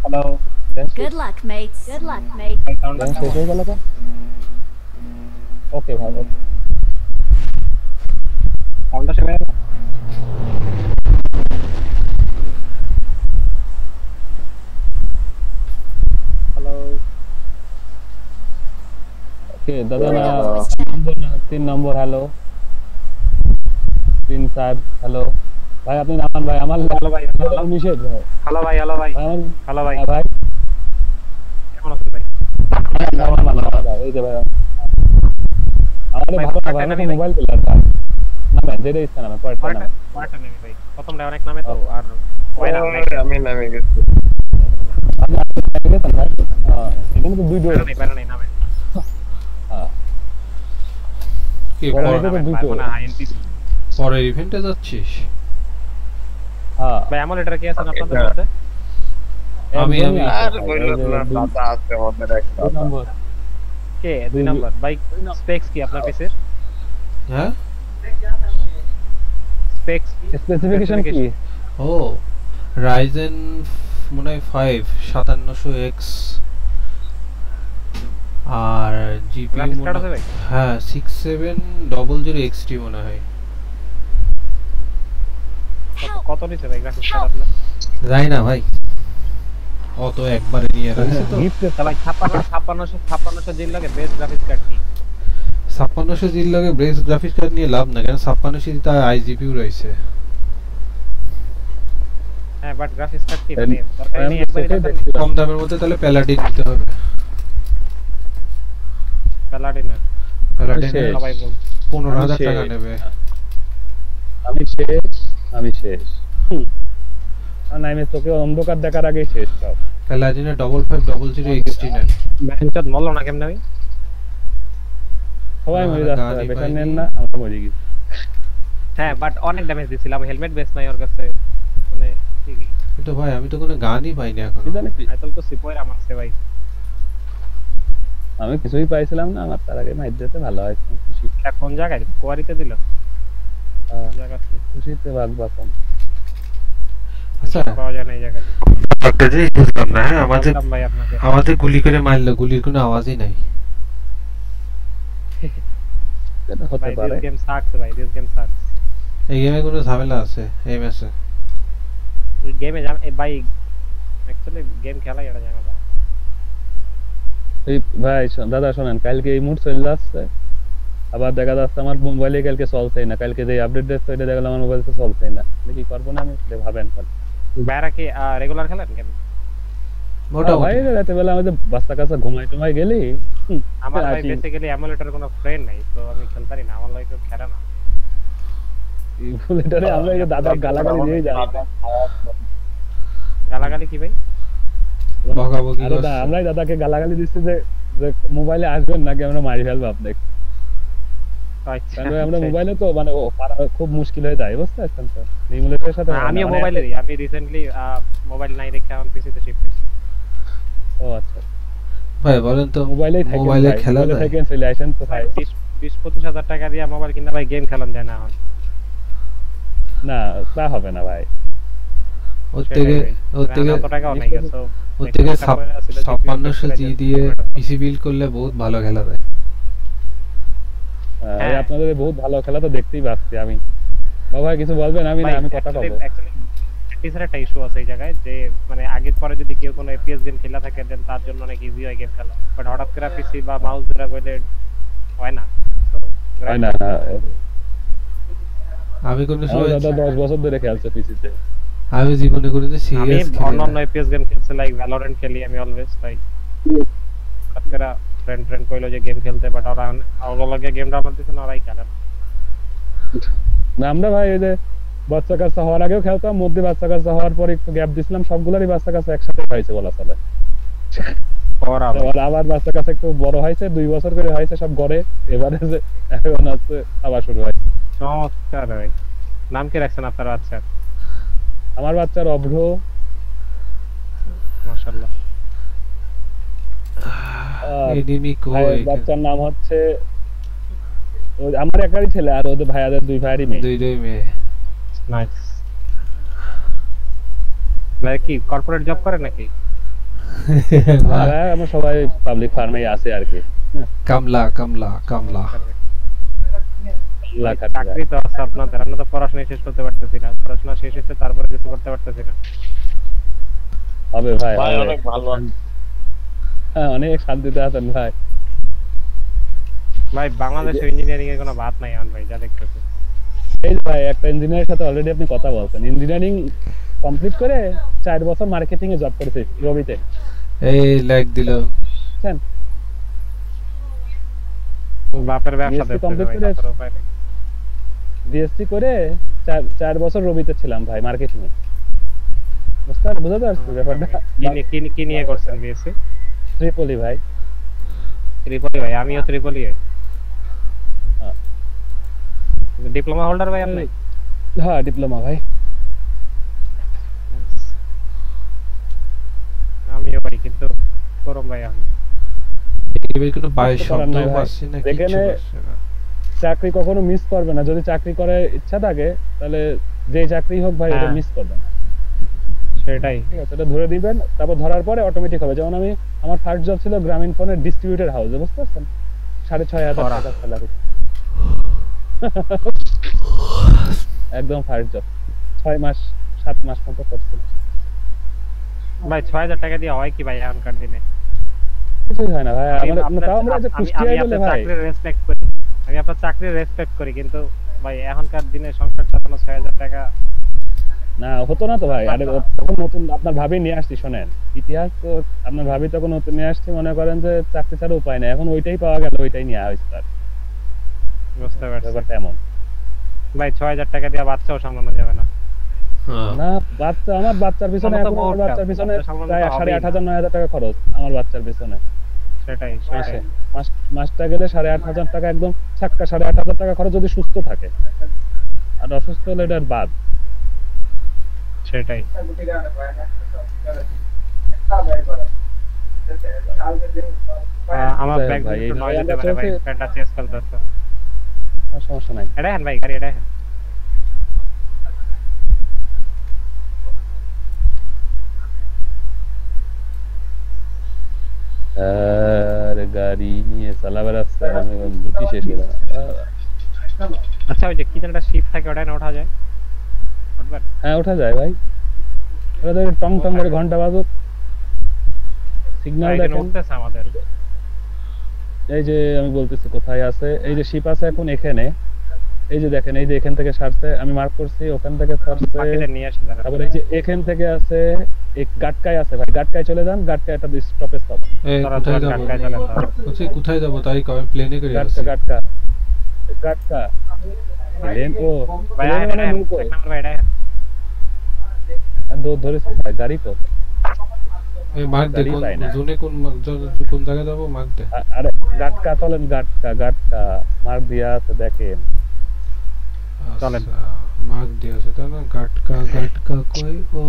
F: Hello,
D: Good luck, mates. Good luck, mate.
F: শেষ হয়ে গেল তো? ওকে ভাই, ওকে।
B: সাউন্ডটা শেষ হয়ে গেল। হ্যালো
F: ওকে দাদা না,
D: Voice check.
F: নম্বর না, 3 নম্বর হ্যালো, 3 4 হ্যালো। ভাই আপনি নামান ভাই, আমার
B: হ্যালো ভাই, হ্যালো
F: নিষেধ ভাই।
B: হ্যালো ভাই, হ্যালো ভাই,
F: ভাই আমার,
B: হ্যালো ভাই,
F: হ্যাঁ ভাই
B: কেমন আছেন ভাই?
F: এই যে ভাই আমাদের
B: ভাই,
F: ভালো না
B: পরেরটা
F: ভাই,
B: নামি
F: আমার
B: ভাই।
F: মোবাইল প্লেয়ার ভাই না ভাই, যেটা ইচ্ছা নামে পরেরটা নামে।
B: পরেরটা নেমি ভাই, প্রথমটা অনেক নামে তো, আর ওই নাম নাই।
I: আমি নামে গেছি।
F: আপনি আপনি গেছেন ভাই? এখানে তো দুইটো।
B: প্যারা নেই নামে।
A: কি
F: বড়
A: পর-
F: এটা তো দুটো।
B: মানে হাই এনপি।
A: পরের ইভেন্টে যাচ্ছিস?
F: হ্যাঁ
B: ভাই আমার এটা কি আছেন আপনাদের মধ্যে?
A: আমি-
F: একদমই আছে
I: আর
F: ভাই,
I: বললো
F: এই যে
I: না,
F: দুই-
I: দাদা আছে আমাদের একটা।
F: দুই নম্বর।
B: কে 2 নাম্বার? ভাই স্পেক্স কি আপনার পিসির?
A: হ্যাঁ,
B: স্পেক্স
F: স্পেসিফিকেশন কি?
A: ও রাইজেন মনে হয় 5 5700X আর জিপিইউ
B: গ্রাফিক্স কার্ড আছে ভাই?
A: হ্যাঁ 6700XT মনে হয়।
B: কত নিছে ভাই গ্রাফিক্স কার্ড আপনার?
A: যাই না ভাই, অত একবারে নিয়ে রাখছে তো।
F: গিফট
B: ভাই 5600 জিবি লাগে বেস্ট গ্রাফিক্স কার্ড কি?
A: 5600 জির লগে ব্রেস গ্রাফিক্স কার্ড নিয়ে লাভ না, কারণ 5600 জি তার আইজিপিইউ রয়েছে।
B: হ্যাঁ বাট গ্রাফিক্স কার্ড কি
F: আমি-
B: মানে দরকার নেই একবার
F: সেটাই
B: এটা
F: দেখছিলাম।
A: কম দামের মধ্যে তাহলে প্যালাডিন নিতে হবে।
B: প্যালাডিন না
A: প্যালাডিন
F: শেষ।
B: সবাই বল
A: 15000
F: আমি
A: টাকা
F: শেষ।
A: নেবে।
F: আমি শেষ না, আমি তোকে অন্ধকার দেখার আগেই শেষ সব।
A: প্যালাডিনে 5500XT নেন।
B: ব্যাংচত মরলো না কেমনে ভাই?
F: সবাই মরে
A: না,
F: যাচ্ছে,
A: গাড়ি
F: বেকার
A: পাইনি।
F: নেন না, আমরা মরে গেছি।
B: হ্যাঁ বাট অনেক ড্যামেজ দিছিলাম, হেলমেট বেস নাই ওর কাছে, মানে ঠিক
A: কিন্তু ভাই আমি তো কোনো গানই পাইনি এখন।
F: কি জানি
B: আইতল তো সিপোয়ের আমারছে ভাই।
F: আমি কিছুই পাইছিলাম না, আমার তার আগে মাইর দিতে ভালো হয়, খুশি।
B: কোন জায়গায় কোয়ারিতে দিল? জায়গা আছে
F: খুশিতে ভাগ বাসন।
A: আচ্ছা
B: পাওয়া যায় না এই জায়গায়।
A: একটা জিনিস বুঝলাম না, হ্যাঁ আমাদের
B: বললাম ভাই আপনাকে
A: আমাদের গুলি করে মারলো, গুলির কোনো আওয়াজই নাই।
F: এটা হতে
B: ভাই
F: পারে।
B: দিস গেম সাকস ভাই, দিস গেম সাকস।
A: এই গেমে কোনো ঝামেলা আছে এই ম্যাচে?
B: ওই গেমে ভাই অ্যাকচুয়ালি গেম খেলাই এটা ঝামেলা।
F: এই ভাই দাদা শোনেন, কালকে এই মুড চলে যাচ্ছে, আবার দেখা যাচ্ছে আমার মোবাইলে কালকে চলছেই না, কালকে যে আপডেট দিচ্ছে ওইটা দেখলাম আমার মোবাইলে চলছেই না, কি করবো না আমি সেটা ভাবেন।
B: বাইরে কি রেগুলার খেলেন গেম?
A: মোটামুটি
F: ভাই রাতে বেলা আমাদের বাচ্চা কাচ্চা ঘুমাই টুমাই গেলি
B: আমার ভাই
F: আসি।
B: বেসিক্যালি এমুলেটর কোনো ফ্রেন্ড নাই, তো আমি খেলতে পারি না, আমার লাগে কেউ খেলে না।
F: ইমুলেটরে আমরা এই যে দাদার গালাগালি দিয়ে যাই।
B: গালাগালি কি ভাই?
A: বকাবকি
F: আরে না,
A: করছে।
F: আমরাই দাদাকে গালাগালি দিচ্ছি যে যে মোবাইলে আসবেন নাকি আমরা মারি ফেলবো আপনাকে,
B: আচ্ছা
F: কারণ আমরা মোবাইলে তো মানে ও পারা খুব মুশকিল হয়ে যায়, বুঝতে পারছেন তো। ইমুলেটরের সাথে
B: আমিও
F: মানে-
B: মোবাইলেরই, আমি রিসেন্টলি মোবাইল নাই রেখে আমার পিসিতে শিফট করছি।
F: ও আচ্ছা,
A: ভাই বলেন তো
F: মোবাইলেই থাকেন
A: মোবাইলে
F: ভাই,
A: খেলা
F: মোবাইলে
A: যায়?
F: থাকেন, চলে আসেন তো ভাই।
B: 20-25 হাজার টাকা দিয়ে মোবাইল কিনা ভাই গেম খেলান যায় না এখন।
F: না তা হবে না ভাই,
A: ওর থেকে ওর থেকে
B: কত টাকাও নাই গেছে
A: ওর থেকে 5600 জি দিয়ে পিসি বিল্ড করলে বহুত ভালো খেলা যায়।
F: এই আপনাদের এই বহুত ভালো খেলা তো দেখতেই পাচ্ছি আমি। বাবা কিছু বলবেন? আমি না আমি কথা বলবো।
B: টিচার একটা ইস্যু আছে এই জায়গায় যে মানে আগের পরে যদি কেউ কোনো এপিএস গেম খেলা থাকে দেন তার জন্য অনেক ইজি হয় গেম খেলা, বাট হঠাৎ করে পিসি বা মাউস ধরে কইলে হয় না।
F: হয় না।
A: আমি কোন সময়
F: দাদা 10 বছর ধরে খেলছে পিসিতে।
A: আমি জীবনে কোনোদিন
B: আমি
A: সিরিয়াস খেলি
B: অন্যান্য এপিএস গেম খেলছি, লাইক ভ্যালোরেন্ট খেলি আমি অলওয়েজ। তাই হঠাৎ করে ফ্রেন্ড কইলো যে গেম খেলতে, বাট ওরা লগে গেম ডাউনলোড দিছে না, ওরাই খেলে
F: না। আমরা ভাই এই যে বাচ্চা কাচ্চা হওয়ার আগেও খেলতাম, মধ্যে বাচ্চা কাচ্চা হওয়ার পর একটু গ্যাপ দিছিলাম, সবগুলোরই বাচ্চা কাচ্চা একসাথে হয়েছে বলা চলে। আবার বাচ্চা কাচ্চা একটু বড় হয়েছে, 2 বছর করে হয়েছে সব গড়ে, এবারে যে এখন হচ্ছে আবার শুরু হয়েছে।
B: চমৎকার ভাই। নাম কি রাখছেন আপনার বাচ্চার?
F: আমার বাচ্চার অভ্র।
B: মাশাআল্লাহ।
A: এনিমি কই?
F: বাচ্চার নাম হচ্ছে আমার একারই ছেলে, আর ওদের ভাইয়াদের 2 ভাইয়েরই মেয়ে।
A: 2 মেয়ে।
B: নাইস। ভাই কি কর্পোরেট জব করে নাকি?
F: আমরা সবাই পাবলিক ফার্মেই আছে আর কি।
A: কামলা।
B: চাকরি তো আছে আপনাদের, আমরা তো পড়াশোনা শেষ করতে পারতেছি না। পড়াশোনা শেষ হচ্ছে তারপরে কিছু করতে পারতেছি না।
F: হবে ভাই,
B: অনেক ভালো।
F: হ্যাঁ অনেক শান্তিতে আছেন ভাই।
B: ভাই বাংলাদেশে ইঞ্জিনিয়ারিং এর কোনো বাত নাই এখন ভাই, যা দেখতেছি।
F: এই ভাই একটা ইঞ্জিনিয়ারের সাথে অলরেডি আপনি কথা বলছেন, ইঞ্জিনিয়ারিং কমপ্লিট করে 4 বছর মার্কেটিং এ জব করেছে রবিতে।
A: এই লাইক দিল।
F: বুঝছেন?
B: বাপের ব্যবসা দেখতে
F: বিএসসি করে 4 বছর রবিতে ছিলাম ভাই মার্কেটিং এ। বুঝতে পারছেন ব্যাপারটা?
B: কি নিয়ে করছেন বিএসসি?
F: ত্রিপলি ভাই।
B: ত্রিপলি ভাই, আমিও ত্রিপলি। ডিপ্লোমা হোল্ডার ভাই আপনি?
F: হ্যাঁ ডিপ্লোমা ভাই।
B: আমিও ভাই, কিন্তু করম ভাই আমি
A: এই কোনো বাই শব্দ পাচ্ছি না, কিছু পাচ্ছি না।
F: চাকরি কখনো মিস করবে না, যদি চাকরি করার ইচ্ছা থাকে তাহলে যে চাকরি হোক ভাই এটা মিস করবে না।
B: সেটাই,
F: ঠিক আছে, এটা ধরে দিবেন, তারপর ধরার পরে অটোমেটিক হবে। যেমন আমার ফার্স্ট জব ছিল গ্রামীণ ফোনের ডিস্ট্রিবিউটর হাউসে, বুঝতে পারছেন? 6,500 টাকা স্যালারি, একদম ফার্স্ট জব। 6 মাস 7 মাস মতো করছিল
B: ভাই। 6,000 টাকা দিয়ে হয় কি ভাই এখনকার দিনে?
F: কিছুই হয় না ভাই। আমরা যে কুষ্টিয়ায় বলে ভাই
B: চাকরির রেসপেক্ট করি, আমি আপনার চাকরির রেসপেক্ট করি, কিন্তু ভাই এখনকার দিনে সংসার চালানো 6,000 টাকা
F: না হতো না তো ভাই। আরে তখন নতুন আপনার ভাবি নিয়ে আসছি, শোনেন ইতিহাস তো, আপনার ভাবি তখন নতুন নিয়ে আসছি, মনে করেন যে চাকরি ছাড়া উপায় নাই, এখন ওইটাই পাওয়া গেল, ওইটাই নিয়ে হয়েছে তার।
B: বুঝতে পারছি
F: ব্যাপারটা এমন
B: ভাই। 6,000 টাকা দিয়ে বাচ্চাও সামলানো যাবে না।
F: না বাচ্চা, আমার বাচ্চার পিছনে এখন বাচ্চার পিছনে প্রায় 8,500 9,000 টাকা খরচ আমার বাচ্চার পিছনে।
B: সেটাই
F: মাসটা গেলে 8,500 টাকা, একদম ছাক্কা 8,500 টাকা খরচ যদি সুস্থ থাকে, আর অসুস্থ হলে এটার বাদ।
B: সেটাই আমার ব্যাগ
F: ভাই
B: নয় দিতে পারে ভাই, প্যান্টটা চেঞ্জ করতে হবে।
F: সমস্যা নাই,
B: এটা হেন ভাই, গাড়ি এটা হেন।
F: আর গাড়ি নিয়ে চালাবার রাস্তা আমি দুটি শেষ হয়ে গেল।
B: আচ্ছা ওই যে কি যেন একটা শিপ থাকে, ওটা না ওঠা যায়? উঠবেন?
F: হ্যাঁ ওঠা যায় ভাই। ওটা তো টং টং করে ঘন্টা বাজুক, সিগন্যাল দেখেন।
B: উঠতেছে আমাদের।
F: এই যে আমি বলতেছি কোথায় আছে, এই যে শিপ আছে এখন এখানে, এই যে দেখেন, এই যে এখান থেকে ছাড়ছে, আমি মার্ক করছি, ওখান থেকে ছাড়ছে। তারপর এই যে এখান থেকে আছে, এক গাটকায় আছে ভাই, গাটকায় চলে যান, গাটকায় একটা স্টপেজ পাবেন।
A: কোথায় যাব তাই কয়? প্লেনে করে
F: যাচ্ছি গাটকা প্লেন। ও
B: ভাই মানে নৌকো ভাই, এটা
F: দৌড় ধরেছে ভাই, গাড়ি তো
A: এই মার্ক দে, কোন জোনে কোন জায়গা যাব মার্ক দে।
F: আরে গাটকা চলেন, গাটকা মার্ক দিয়া আছে দেখেন,
A: চলেন। মার্ক দিয়া আছে তাই না? গাটকা কই? ও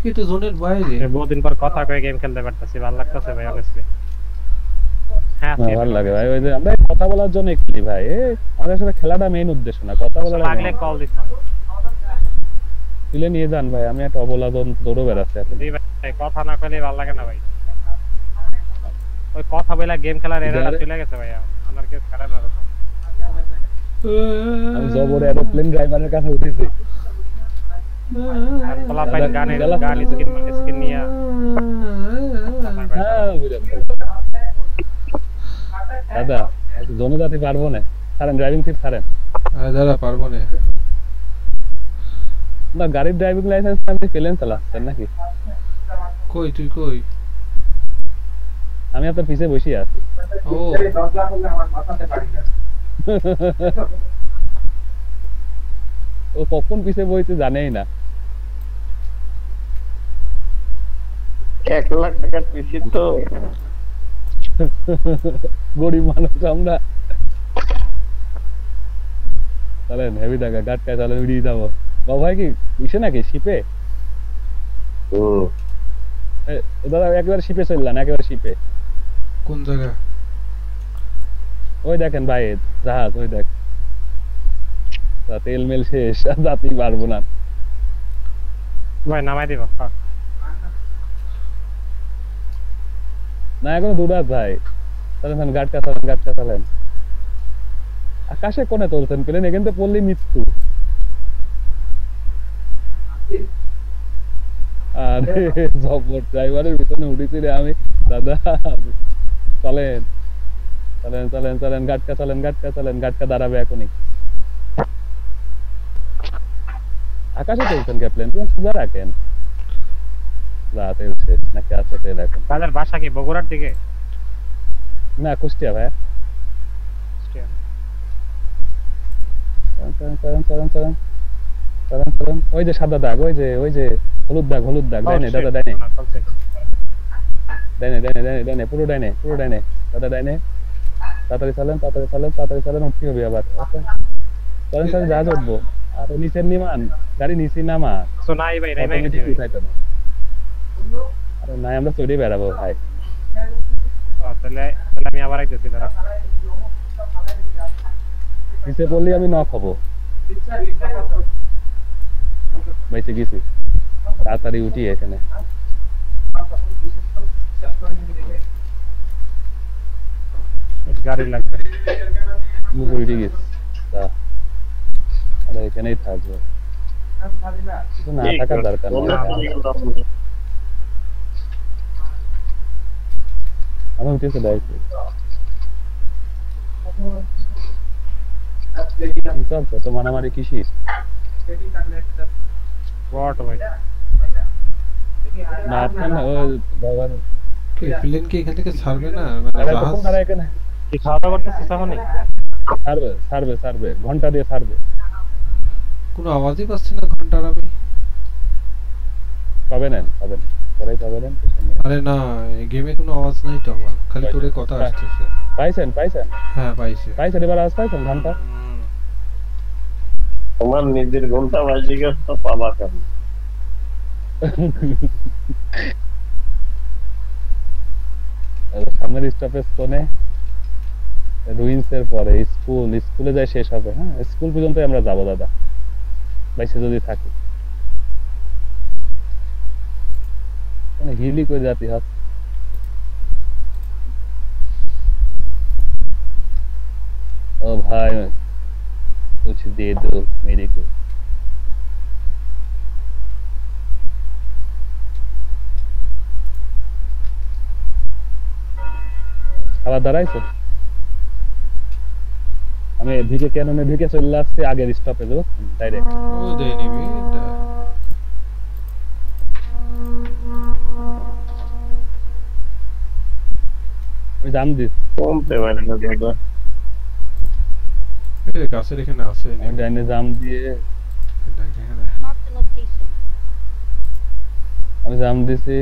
A: কি তো জোনের বাইরে।
B: বহুদিন পর কথা কয়ে গেম খেলতে পারতেছি, ভালো লাগতেছে ভাই অনেস্টলি। হ্যাঁ
F: ভালো লাগে ভাই। ওই যে আমরা কথা বলার জন্য খেলি ভাই, আমাদের আসলে খেলাটা মেইন উদ্দেশ্য না, কথা বলার
B: লাগলে কল দিছ।
F: তুলে নিয়ে যান ভাই, আমি একটা অবলা দৌড়ে বেড়াচ্ছি এখন।
B: জি ভাই, কথা না কইলে ভালো লাগে না ভাই। ওই কথা বইলা গেম খেলার এরাটা চলে গেছে ভাই, আমার কেউ খেলে না ওরকম।
F: আমি জবরে এরোপ্লেন ড্রাইভারের কাছে উঠেছি।
B: আর পোলাপাইন গান স্কিন নিয়ে
F: হ্যাঁ, বুঝলাম। দাদা জনজাতি পারবো না, ছাড়েন ড্রাইভিং সিট ছাড়েন।
A: দাদা পারবো না।
F: না, গাড়ির ড্রাইভিং লাইসেন্স আপনি পেলেন চালাচ্ছেন নাকি?
A: কই তুই কই?
F: আমি আপনার পিছে বসে আছি।
A: ও
F: ও কখন পিছে বইতে জানেই না।
I: 1 লাখ টাকার পিসি তো
F: গরিব মানুষ আমরা। চলেন হেভি টাকা গাটকায় চলেন, উড়িয়ে যাবো। বাবা ভাই কি ইসে নাকি শিপে? দাদা একবার শিপে চললাম, একেবারে শিপে।
A: কোন জায়গা?
F: ওই দেখেন ভাই জাহাজ, ওই দেখ। তেল মেল শেষ, আর যাতেই পারবো না
B: ভাই, নামাই দিব।
F: না এখনো দূর আছে ভাই। চলেন গাটকা চালান, গাটকা চালান। আকাশে কোনে চলছেন প্লেন? এখান থেকে পড়লেই মৃত্যু। আরে জবর ড্রাইভারের ভিতরে উঠেছি রে আমি। দাদা চলেন চলেন চলেন চলেন, গাটকা চলেন, গাটকা চলেন। গাটকা দাঁড়াবে এখনই। আকাশে চলছেন কে প্লেন? তুমি সোজা রাখেন। তেল শেষ নাকি আছে তেল এখন?
B: তাদের বাসা কি বগুড়ার দিকে?
F: না, কুষ্টিয়া ভাই। চলেন চলেন চলেন চলেন চলেন চলেন। ওই যে সাদা দাগ, ওই যে হলুদ দাগ, হলুদ দাগ। ডাইনে দাদা, ডাইনে ডাইনে ডাইনে ডাইনে ডাইনে, পুরো ডাইনে, পুরো ডাইনে দাদা, ডাইনে। তাড়াতাড়ি চলেন, তাড়াতাড়ি চলেন, তাড়াতাড়ি চলেন। উঠতে হবে আবার। চলেন চলেন, জাহাজ উঠবো। আর নিচের নিমান, গাড়ি নিচে নামা।
B: নাই ভাই, নাই
F: আরে নাই, আমরা চড়ে বেড়াবো ভাই।
B: তাহলে আমি আবার আইতেছি। দাঁড়া,
F: নিচে পড়লে আমি নক হবো। বেঁচে গেছি। তাড়াতাড়ি উঠি এখানে।
B: গাড়ি লাগবে।
F: মুখ উঠে গেছি। আরে এখানেই থাকবো, কিছু না থাকার দরকার নেই। আমি উঠেছি ডাইরেক্ট। কি চলছে তো মারামারি কিসি?
B: বট ভাই
F: না আপনার না, ওই বাবার
A: প্লেন কি এখান থেকে ছাড়বে না? মানে জাহাজ
F: এখানে
B: কি খাওয়া দাওয়া করতেছিস এখনই?
F: ছাড়বে ছাড়বে ছাড়বে, ঘন্টা দিয়ে ছাড়বে।
A: কোনো আওয়াজই পাচ্ছি না ঘন্টার আমি।
F: পাবে নেন, পাবেন পরেই পাবেন।
A: আরে না, এই গেমে কোনো আওয়াজ নাই তো আমার, খালি তোরে কথা আসতেছে।
F: পাইছেন পাইছেন?
A: হ্যাঁ পাইছি।
F: পাইছেন এবার আজ পাইছেন ঘন্টা?
I: তোমার নিজের ঘন্টা বাজে গেছে তো পাবা কেন?
F: সামনের স্টপেজ কোনে? রুইন্স এর পরে স্কুল, স্কুলে যাই শেষ হবে। হ্যাঁ, স্কুল পর্যন্ত আমরা যাবো দাদা, বাইসে যদি থাকি। মানে হিলি করে যাতে হাত। ओ भाई कुछ दे दो मेरे को। আবার দাঁড়াইছো? আমি এদিকে কেন এদিকে চলে আসছে আগের স্টপেজ ডাইরেক্ট।
A: ও দে নিবি
F: আমি জাম দিস
I: কমতে পারে না দাদা।
A: এই গাছের এখানে আছে।
F: আমি ডাইনে জাম দিয়ে
D: Mark the location.
F: আমি জাম দিছি।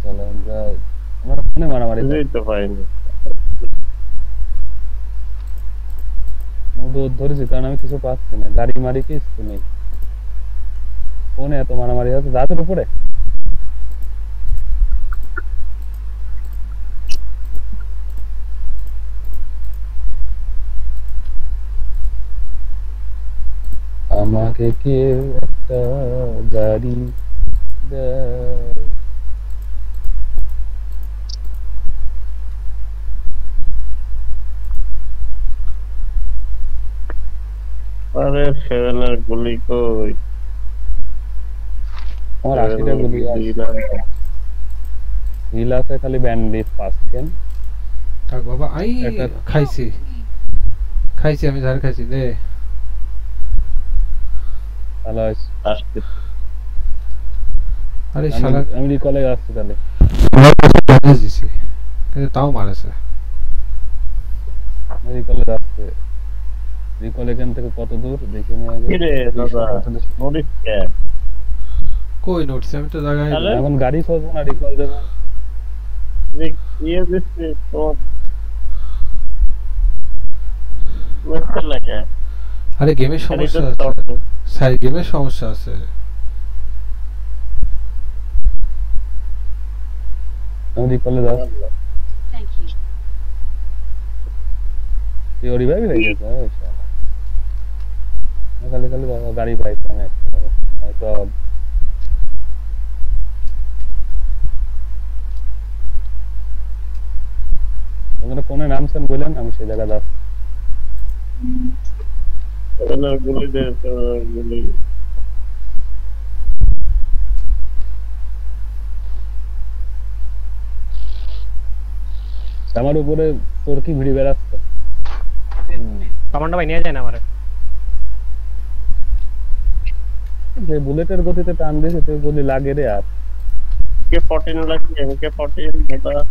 F: চলো আমরা আমার ফোনে মারামারি
I: বুঝতে পারিনি।
F: ধরেছি কারণ আমি কিছু পাচ্ছি না, গাড়ি মারি কিছু নেই। ফোনে এত মারামারি হচ্ছে জাহাজের উপরে। আমাকে কেউ একটা গাড়ি দাও।
I: আরে সেভেনের গুলি কই?
F: আমার 80টা গুলি আছে, হিল আছে খালি ব্যান্ডেজ 5 কেন।
A: থাক বাবা, আই
F: একটা-
A: খাইছি খাইছি আমি ধার খাইছি দে।
F: ভালো আছে।
I: আসতে
A: আরে শালা
F: আমি রিকলে আসছি তাহলে।
A: আমার কাছে ব্যান্ডেজ দিছি কিন্তু তাও মারেছে।
F: আমি রিকলে আসছে। রিকল এখান থেকে কত দূর দেখে নিয়ে আগে।
I: কিরে দাদা নোটিস কে?
A: কই নোটস আমি তো জায়গায়
I: তাহলে?
F: এখন গাড়ি খুঁজবো না রিকল দেবো।
I: ইয়ে দিচ্ছে তো মেসেজ লাগে।
A: আরে গেমের সমস্যা আছে সাই গেমের সমস্যা আছে।
F: আমি রিকলে যাস।
D: Thank you.
F: তুই ওর রিভাইভ হয়ে গেছে ওই শালা। আমি খালি খালি গাড়ি পাইছি আমি একটা। হয়তো আপনারা কোনে নামছেন বলেন আমি সেই জায়গা যাচ্ছি।
I: সেভেনের গুলি দে, সেভেনের গুলি।
F: আমার উপরে তোর কি ভিড়ি বেড়াচ্ছে?
B: কমান্ডো ভাই নিয়ে যায় না আমারে।
F: যে বুলেটের গতিতে টান দিয়েছে তুই গুলি লাগে রে আর।
I: MK14 লাগবে, MK14 দাদা।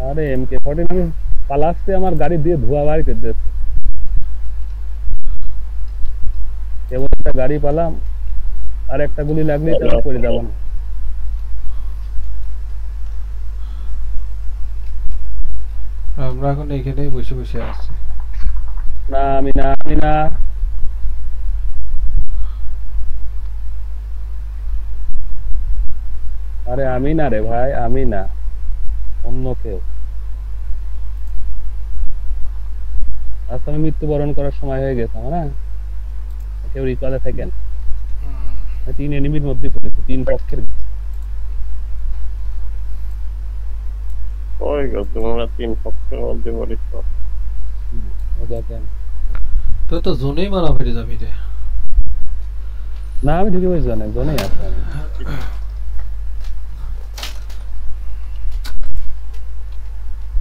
F: আরে MK14 আমি পালাচ্ছি আমার গাড়ি দিয়ে ধোয়া বার করে দিয়েছে। কেবল একটা গাড়ি পালাম আর একটা গুলি লাগলেই তো করে যাবো না।
A: আমরা এখন এইখানেই বসে বসে আছি।
F: না আমি না আমি না। আরে আমি না রে ভাই, আমি না, অন্য কেউ। আজ তো আমি মৃত্যুবরণ করার সময় হয়ে গেছে আমার। হ্যাঁ, কেউ রিকলে থাকেন। 3 এনিমির মধ্যে পড়েছে, 3 পক্ষের।
I: ওই গো তোমরা 3 পক্ষের মধ্যে পড়িস।
F: দেখেন
A: তো তো জোনেই মারা ফেরে যাবি রে।
F: না আমি ঢুকে বসে জানি জোনেই আছে আমি।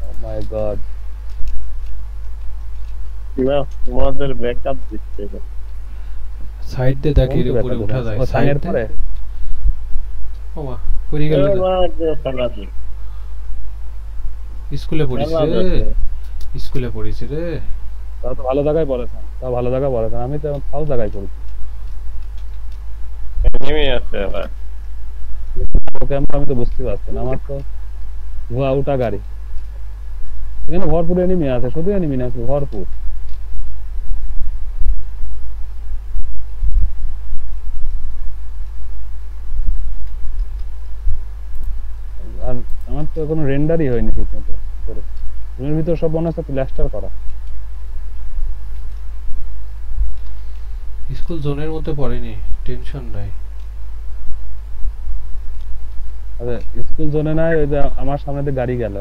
F: ও মাই গড,
I: না তোমাদের ব্যাকআপ দিচ্ছে না।
A: সাইড দিয়ে দেখি এর উপরে উঠা যায়।
F: ও সাইনের পরে
A: ও মা পড়ে গেল।
I: এবার যে ফেলা দিই।
A: স্কুলে পড়িস রে, স্কুলে পড়িস রে।
F: তাও তো ভালো জায়গায় পড়েছেন, তাও ভালো জায়গায় পড়েছেন। আমি তো ফাউ জায়গায় পড়েছি।
I: নেমে আসছে এবার।
F: ওকে আমি তো বুঝতে পারছি না, আমার তো ধোয়া উঠা গাড়ি। এখানে ভরপুর এনিমি আছে, শুধু এনিমি না ভরপুর। আর আমার তো এখনো রেন্ডারই হয়নি ঠিক মতো করে। রুমের ভিতর সব মনে হচ্ছে প্লাস্টার করা।
A: স্কুল জোনের মধ্যে পড়েনি, টেনশন নাই।
F: আরে স্কুল জোনে নাই, ওই যে আমার সামনে দিয়ে গাড়ি গেল।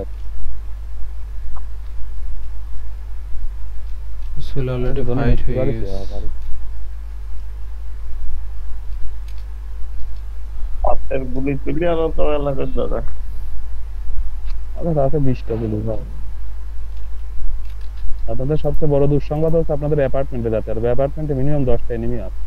A: স্কুল অলরেডি ফাইট হয়ে গেছে।
I: হাতের গুলি তুলে আনো তো এলাকার দাদা।
F: আরে রাতে 20টা গুলি ভাই। আপনাদের সবচেয়ে বড় দুঃসংবাদ হচ্ছে আপনাদের অ্যাপার্টমেন্টে যাতে, আর অ্যাপার্টমেন্টে মিনিমাম 10টা এনিমি আছে।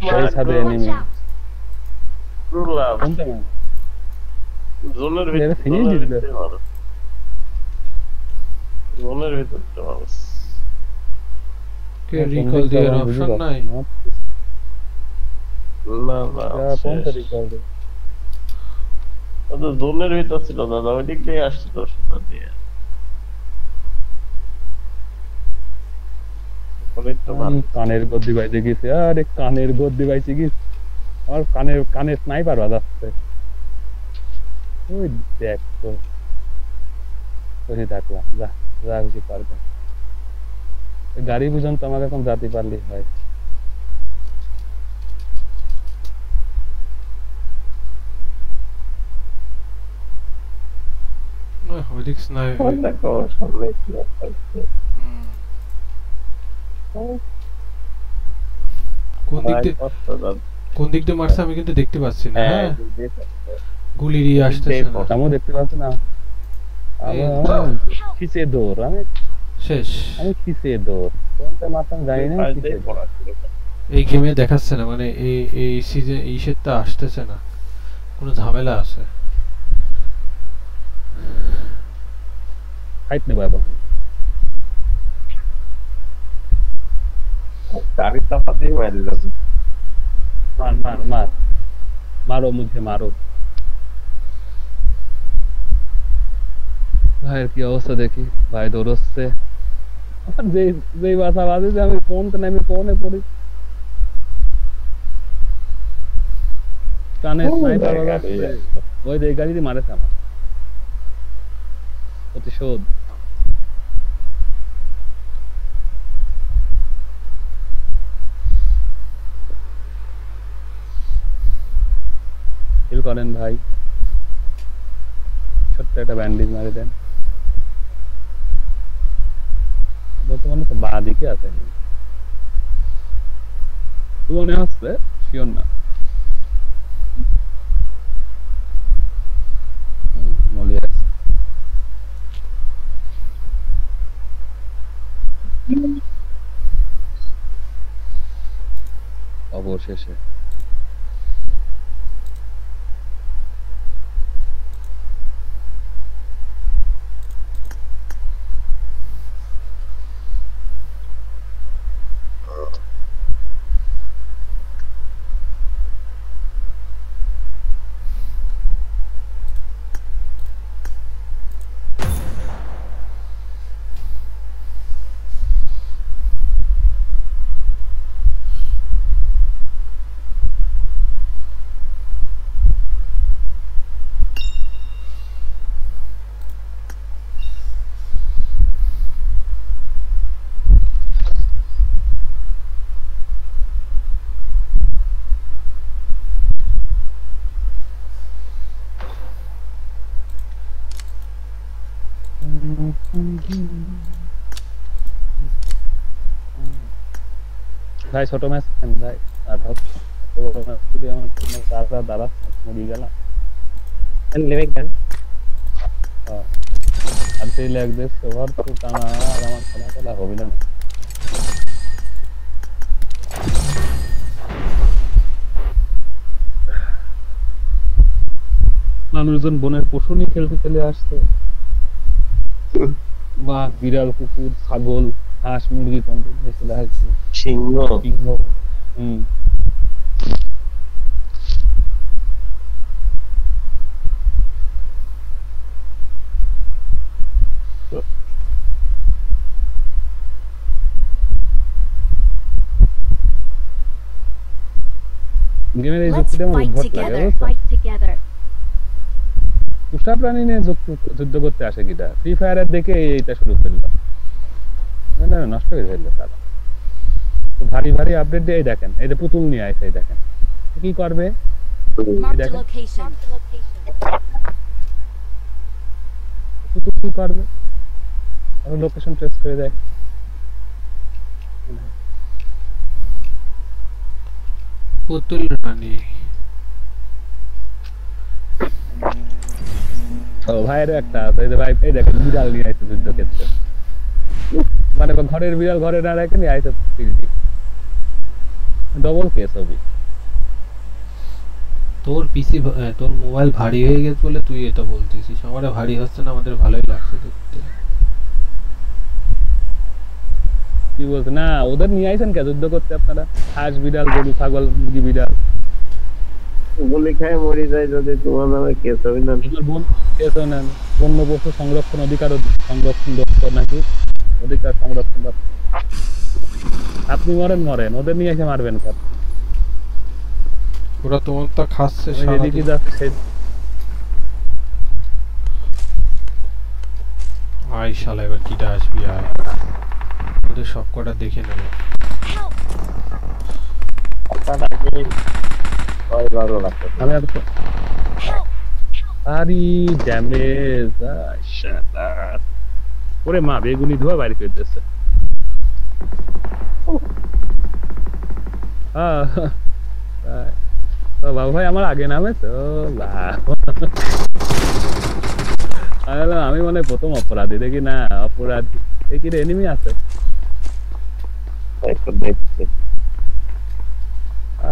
F: সেই ছাদে এনিমি।
I: রুলা
F: কোনটা না?
I: জোনের
F: এটা
I: ভিতর
F: finish দিল।
I: জোনের ভিতর তো মানুষ।
A: কে রিকল দেওয়ার অপশন নাই?
I: না না
F: কোনটা রিকল দে?
I: তো জোনের ভিতর ছিল দাদা, ওই দিক দিয়ে আসছে তো সেটা দিয়ে।
F: আর আমার তো কোনো রেন্ডারই হয়নি ঠিক মতো করে। রুমের ভিতর সব মনে হচ্ছে প্লাস্টার করা।
I: না না শেষ।
F: সাইনের পরে।
I: না না শেষ।
F: আমার তো
I: তাহলেই তো ভালো।
F: কানের গদ্দি বাইতে গেছে, আরে কানের গদ্দি বাইতে গেছে, আমার কানে স্নাইপার বাজাচ্ছে। ওই দেখ তো বসে থাকলাম, যা যা খুশি পারবে। গাড়ি পর্যন্ত আমাকে এখন জাতি পারলেই হয়।
A: ওদিক নাই।
I: দেখো সামনে কি আছে।
A: কোন দিক দিয়ে মারছে আমি কিন্তু দেখতে পাচ্ছি না। হ্যাঁ গুলি দিয়ে আসতেছে না,
F: আমিও দেখতে পাচ্ছি না। খিচে দৌড়, আমি
A: শেষ।
F: আমি খিচে দৌড় কোনটা মারতাম জানি না।
A: এই গেমে দেখাচ্ছে না, মানে এই সিজন এই সেটটা আসতেছে না, কোনো ঝামেলা আছে।
F: ফাইট নেবো এখন।
I: গাড়ি চাপাতেই মারল।
F: মার মার মার মারো, মুঝে মারো। ভাইয়ের কি অবস্থা দেখি, ভাই দৌড়চ্ছে। আমার যেই বাসা বাজে যে আমি কোনটা নামে কোনে পড়ি। কানে স্নাইপার বাজাচ্ছে, ওই যে গাড়ি দিয়ে মারেছে আমার। প্রতিশোধ। হিল করেন ভাই, ছোট্ট একটা ব্যান্ডেজ মারে দেন। বর্তমানে তো বা দিকে আছে, মনে হচ্ছে শিওর না। মলি আছে অবশেষে। ভাই ছোট ম্যাচ ভাই, আর বড় ম্যাচ যদি আমার চার দাঁড়া মরি গেলাম।
B: লিমিক দেন।
F: আর সেই লেগ দেশ ওভার তো টানা, আর আমার খেলা হবে না। মানুষজন বনের পশু নিয়ে খেলতে চলে আসছে। বাঘ, বিড়াল, কুকুর, ছাগল, হাঁস, মুরগি কন্টিনিউ চলে আসছে।
I: সিংহ।
F: গেমের এই যুক্তিটা আমার ভোট লাগে, পুষ্টা প্রাণী নিয়ে যুদ্ধ করতে আসে কিটা। ফ্রি ফায়ারের দেখে এইটা শুরু করলো, নষ্ট হয়ে ফেললো তারা। তো ভারী ভারী আপডেট দিয়ে দেখেন, এই যে পুতুল নিয়ে আসে, দেখেন কি করবে। পুতুল কি করবে, লোকেশন ট্রেস করে দেয়।
A: পুতুল রানী।
F: ও ভাইয়ের একটা এই যে ভাই, এই দেখেন বিড়াল নিয়ে আসছে যুদ্ধ ক্ষেত্রে। মানে ঘরের বিড়াল ঘরে না রেখে নিয়ে আসছে ফিল্ডে। ডবল কেস হবে।
A: তোর পিসি, তোর মোবাইল ভারী হয়ে গেছে বলে তুই এটা বলতেছিস। আমাদের ভারী হচ্ছে না, আমাদের ভালোই লাগছে দেখতে।
F: কি বলছে না, ওদের নিয়ে আইছেন কে যুদ্ধ করতে আপনারা? হাঁস বিড়াল, গরু ছাগল, মুরগি বিড়াল
I: গুলি খায় মরে যায় যদি তোমার নামে কেস হবে না।
F: বন্য পশু সংরক্ষণ অধিকার সংরক্ষণ দপ্তর নাকি অধিকার সংরক্ষণ দপ্তর। আপনি মরেন ওদের নিয়ে এসে মারবেন কেন?
A: ওরা তোমার তো খাচ্ছে
F: আমি
A: সারাদিন।
F: এদিকে যাচ্ছি
A: আয় শালা এবার কিটা আসবি আয়, ওদের সব কটা দেখে নেবো।
F: আমি আর আরে ড্যামেজ ওরে মা বেগুনি ধোয়া বাইরে করে দিতেছে। বাবু ভাই আমার আগে নামে তো আমি মনে প্রথম অপরাধী দেখি না অপরাধী এই কি এনিমি আছে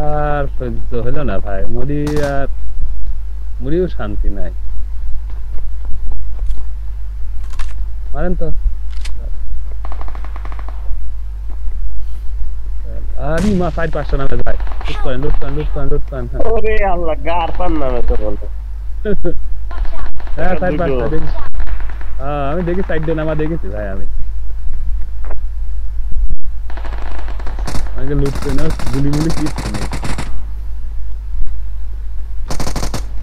F: আর সহ্য হলো না ভাই মুড়িও শান্তি নাই মারেন তো আরে মা 4-5টা নামে যায় লুট করেন
I: ওরে আল্লাহ গার পান নামে তো বলতে
F: হ্যাঁ 4-5টা দেখি আমি দেখি সাইড দিয়ে নামা দেখেছি ভাই আমি আগে লুট করে না গুলি কিছু নেই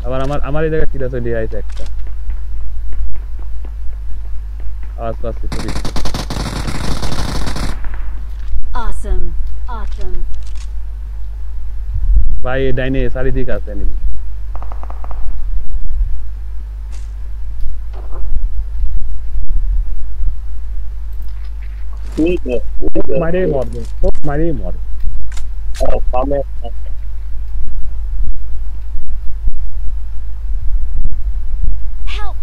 F: আবার আমার এই জায়গায় কিরা চলে আইছে একটা আওয়াজ পাচ্ছি পুলিশ
D: Awesome.
F: ভাই এই ডাইনে চারিদিকে আছে এনিমি মারে মরবে
D: Help.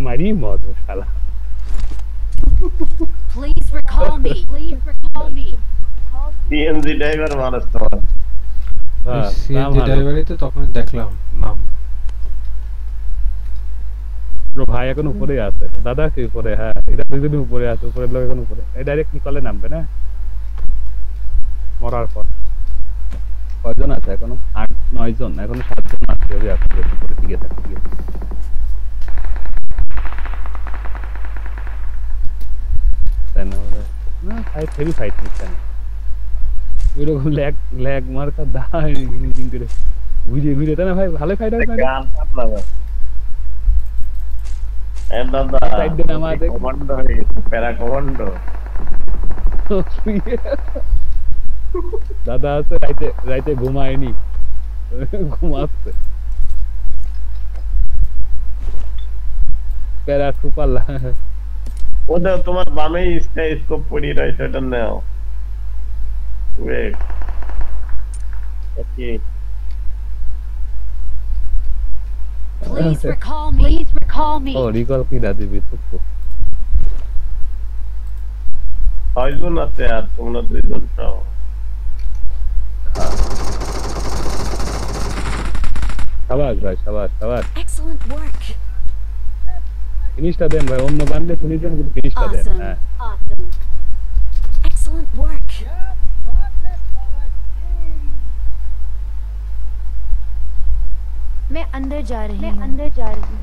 F: মারি মরবে শালা
D: Please recall me.
I: CNG driver মানুষ তোমার
A: সিএনজি ড্রাইভারই তো তখন দেখলাম নাম।
F: ভাই এখন উপরে আছে দাদা কি উপরে হ্যাঁ এটা দুইজন উপরে আছে উপরের লোক এখন উপরে এই ডাইরেক্ট নিকলে নামবে না মরার পর কয়জন আছে এখনো 8-9 জন এখনো 7 জন আছে ওই আছে উপরে টিকে থাকে তাই না ফাইট হেভি ফাইট নিচ্ছে না ওইরকম ল্যাগ মার্কা দাঁড় করে ঘুরে তাই না ভাই ভালো ফাইট হয় না
I: গান পান নামে দাদা
F: সাইড দিয়ে নামাতে
I: কমান্ডো হয়ে গেছে প্যারা কমান্ডো
F: দাদা আছে রাইতে ঘুমায়নি ঘুমাচ্ছে প্যারা সুপার
I: ওদের তোমার বামে স্কাই স্কোপ পড়ি রয়েছে ওটা নাও wait okay
D: Please recall me.
F: ও রিকল কি দাদি বিতুক
I: ছয়জন আছে আর তোমরা দুইজন চাও
F: শাবাশ ভাই শাবাশ
D: Excellent work.
F: ফিনিশটা দেন ভাই অন্য বান্দে ফিনিশটা দেন হ্যাঁ
D: Awesome. Excellent work. मैं अंदर जा रही हूँ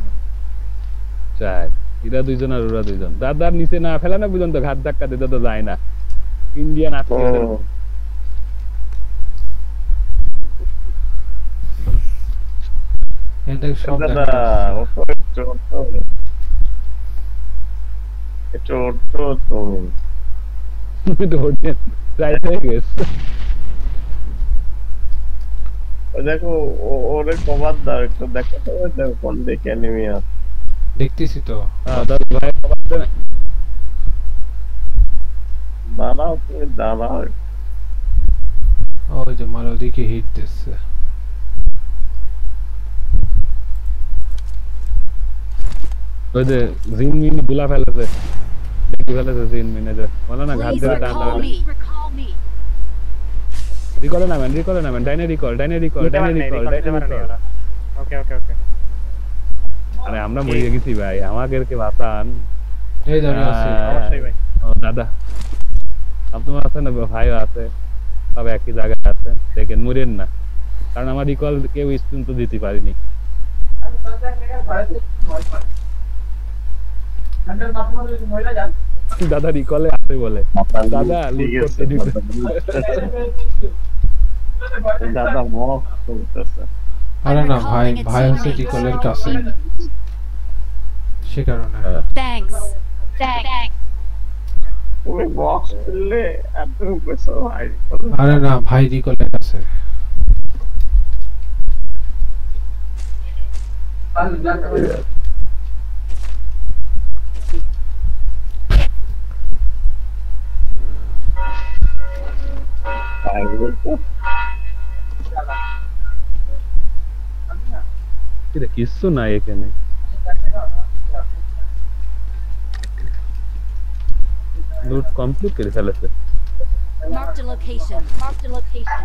F: চাই এরা দুইজন আর ওরা দুইজন দাদার নিচে না ফেলা না বুঝুন তো ঘাট ধাক্কা দিতে তো যায় না ইন্ডিয়ান আত্মীয়
A: এদের সব
I: দাদা ছোট তুমি
F: ধরতে রাইট হয়ে গেছে
I: দেখো ওরে কভার দাও একটু দেখো তো দেখো কোন দিকে এনিমি আছে
A: দেখতেছি তো
F: দাদা ভাই কভার দেন
I: দাঁড়াও তুমি দাঁড়াও
A: ওই যে মাল ওদিকে হিট দিচ্ছে
F: ওই যে জিনমিন গুলা ফেলেছে দেখি ফেলেছে জিনমিনে যে বলো না ঘাট ধরে টান দাও রিকলে নামেন ডাইনে রিকল
B: ওকে
F: আরে আমরা মরে গেছি ভাই আমাদেরকে বাঁচান
A: এই ধরে আছে
B: অবশ্যই ভাই
F: ও দাদা আপনার আছে না ভাই আছে সব একই জায়গায় আছে দেখেন মরেন না কারণ আমার রিকল কেউ স্পিন তো দিতে পারিনি আমি দাদা রিকলে আছে বলে দাদা লুট করতে দিছে
I: দাদা মক করতেছে
A: আরে না ভাই ভাই হচ্ছে রিকলের কাছে সে কারণে
D: Thanks.
I: তুমি বক্স করলে এত পয়সা ভাই
A: আরে না ভাই রিকলের কাছে
F: এটা কিছু নাই এখানে লুট কমপ্লিট করে ফেলেছে
D: Marked a location. Marked a location.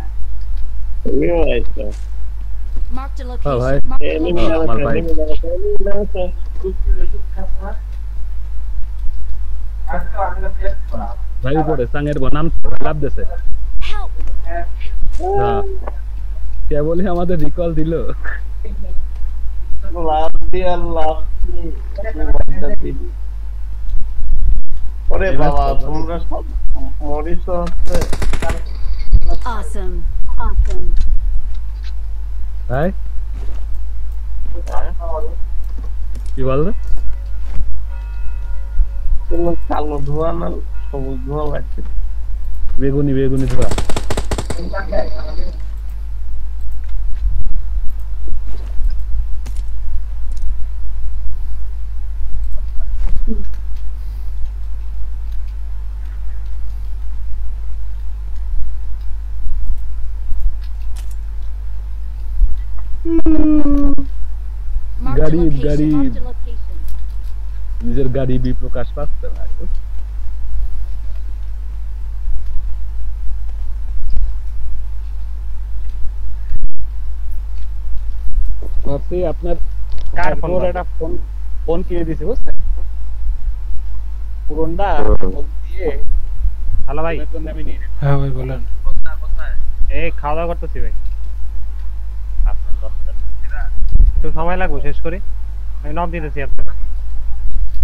I: তুমিও আইছো
D: Marked a
F: হ্যাঁ ভাই
D: location. Marked a
I: enemy
D: location.
F: আমার ভাই ভাই উপরে সাঙ্গের বনাম লাভ দেছে
D: Help!
F: হ্যাঁ কে বলি আমাদের রিকল দিল
I: লাভ দিয়া লাভ ওরে বাবা তোমরা সব মরিস হচ্ছে
D: Awesome. Awesome.
F: ভাই কি বললে
I: কোনো কালো ধোয়া না সবুজ ধোয়া লাগছে
F: বেগুনি বেগুনি ধোয়া
D: Marked a
F: Garib,
D: location.
F: garib.
D: Marked a location.
F: নিজের গাড়ি বিপ্রকাশ পাচ্ছে না ভাবছি আপনার
B: কার ফোন
F: ওর একটা ফোন ফোন কিনে দিছে বুঝছেন পুরনটা ফোন দিয়ে
B: হ্যালো ভাই
F: ফোনের জন্য আমি নিয়ে নিলাম।
A: হ্যাঁ ভাই বলেন
B: এই খাওয়া দাওয়া করতেছি ভাই একটু সময় লাগবে শেষ করি আমি নক দিতেছি আপনাকে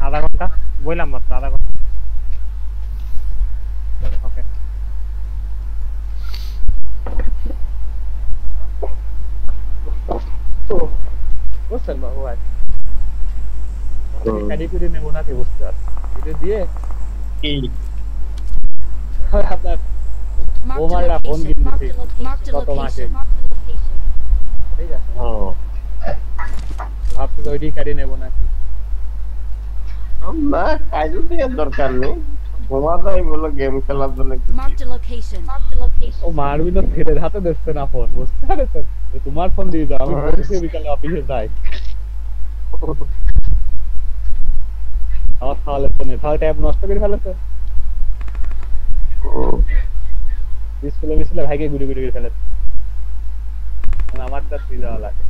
B: আধা ঘন্টা বললাম মাত্র আধা ঘন্টা ওকে
F: বুঝছেন বাবু ভাই গাড়ি করে নেবো নাকি বুঝতে পারছি এটা দিয়ে
I: কি
F: আপনার
D: Marked a
F: Omarla phone
D: location. Marked a
F: কিনতেছি।
D: location. Marked a
F: কত মাসে?
D: location. Marked a location.
F: ঠিক আছে
I: ও
F: ভাবছি তো ওইটাই গাড়ি নেবো নাকি
I: না কাজে দেওয়ার দরকার নেই ঘুমা যায় বলো গেম খেলার জন্য একটু
D: Marked a location. Marked a location.
F: ও মারবি না ছেলের হাতে দিচ্ছে না ফোন বুঝতে পারছেন যে তোমার ফোন দিয়ে দাও আমি বলছি বিকালে অফিসে যাই আমার তাহলে ফোনে তাহলে ট্যাব নষ্ট করে ফেলেছে ডিসপ্লে ভাইকে গুড়ি গুড়ি করে ফেলেছে মানে আমার তা ফ্রি দেওয়া লাগে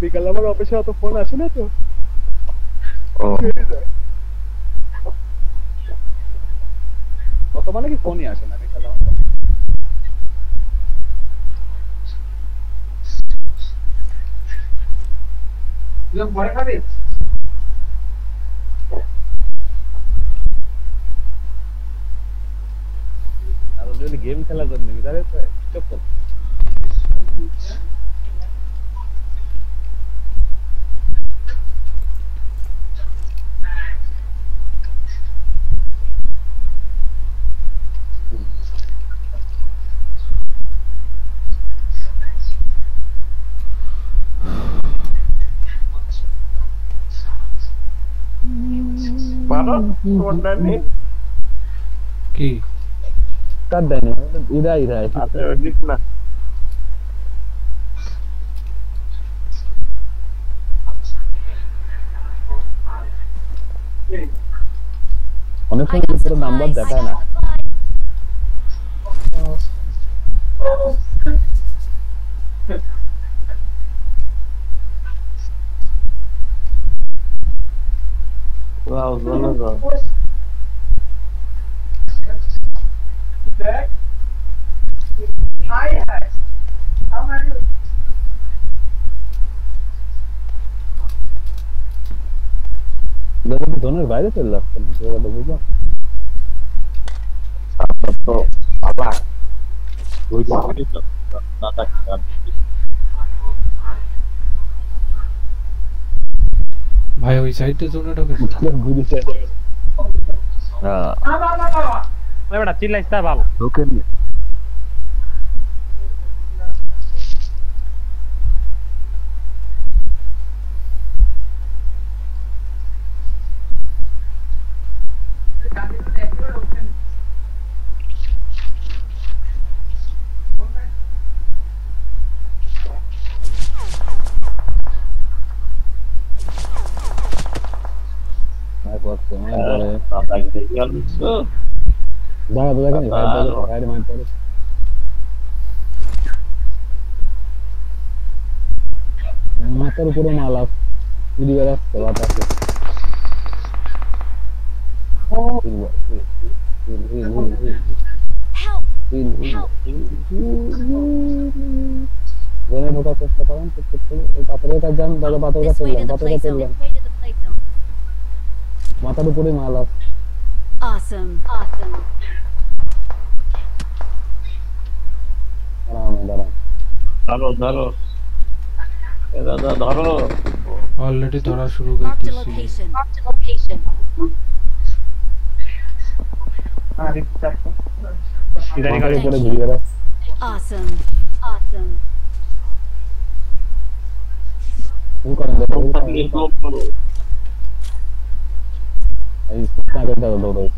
F: বিকালে আমার অফিসে অত ফোন আসে না তো অত মানে কি ফোনই আসে না বিকালে আমার আর যদি গেম খেলার জন্য তাহলে তো চুপ কর
I: পারো কোনটা নেই
A: কি
F: কাট দেয়নি ইদা ইদা
I: আছে ওদিক না
F: অনেক
D: I
F: সময়
D: got
F: পুরো নাম্বার
D: supplies.
F: দেখায় না
I: ওয়াও ভালো তো
F: দাদা জোনের বাইরে চলে যাচ্ছে না জায়গাটা বুঝলাম
I: আপনার তো পালা ওই তো দাদা
A: ভাই ওই সাইডে জোনে ঢোকে
F: ঘুরে হ্যাঁ
B: ওই বেটা চিল্লাইছ তা ভালো
F: ঢোকেন ভাই করছে মানে বলে
I: দাদা দেখে গেল তো
F: দাদা তো দেখেনি ভাই ভাই মাইন্ড করে মাথার উপরে মালা ভিডিও রাখতে বাতাসে জোনে ঢোকার চেষ্টা করেন ওই পাথরের কাছে যান দাদা পাথরের
D: This
F: কাছে
D: way to
F: যান
D: the
F: পাথরের
D: play
F: কাছে
D: zone.
F: যান
D: This way to the play zone.
F: মাথার উপরে মালা
D: Awesome. Awesome.
F: দাঁড়ান
I: ধরো ধরো এ দাদা ধরো
A: অলরেডি ধরা শুরু
D: Marked a
A: করতেছি
D: location. Marked a location.
B: ইদারি
F: মাথার
B: গাড়ি
F: উপরে ভিডিও রাখ
D: Awesome. Awesome.
F: ভুল করেন দাদা ভুল করেন
I: ক্লিক করো
F: এই সিস্টেম করে দাদা দৌড়াই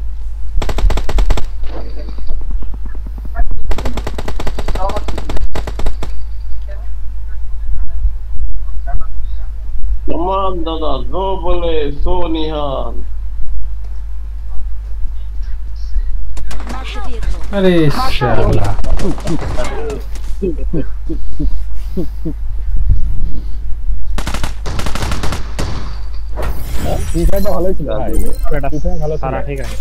I: তোমার দাদা জো বলে so Nihan
D: Marked a vehicle.
A: আরে শালা
F: ফিফাটা ভালোই ছিল ভাই
B: এটা
F: ফিফা ভালো ছিল
B: সারা ঠিক আছে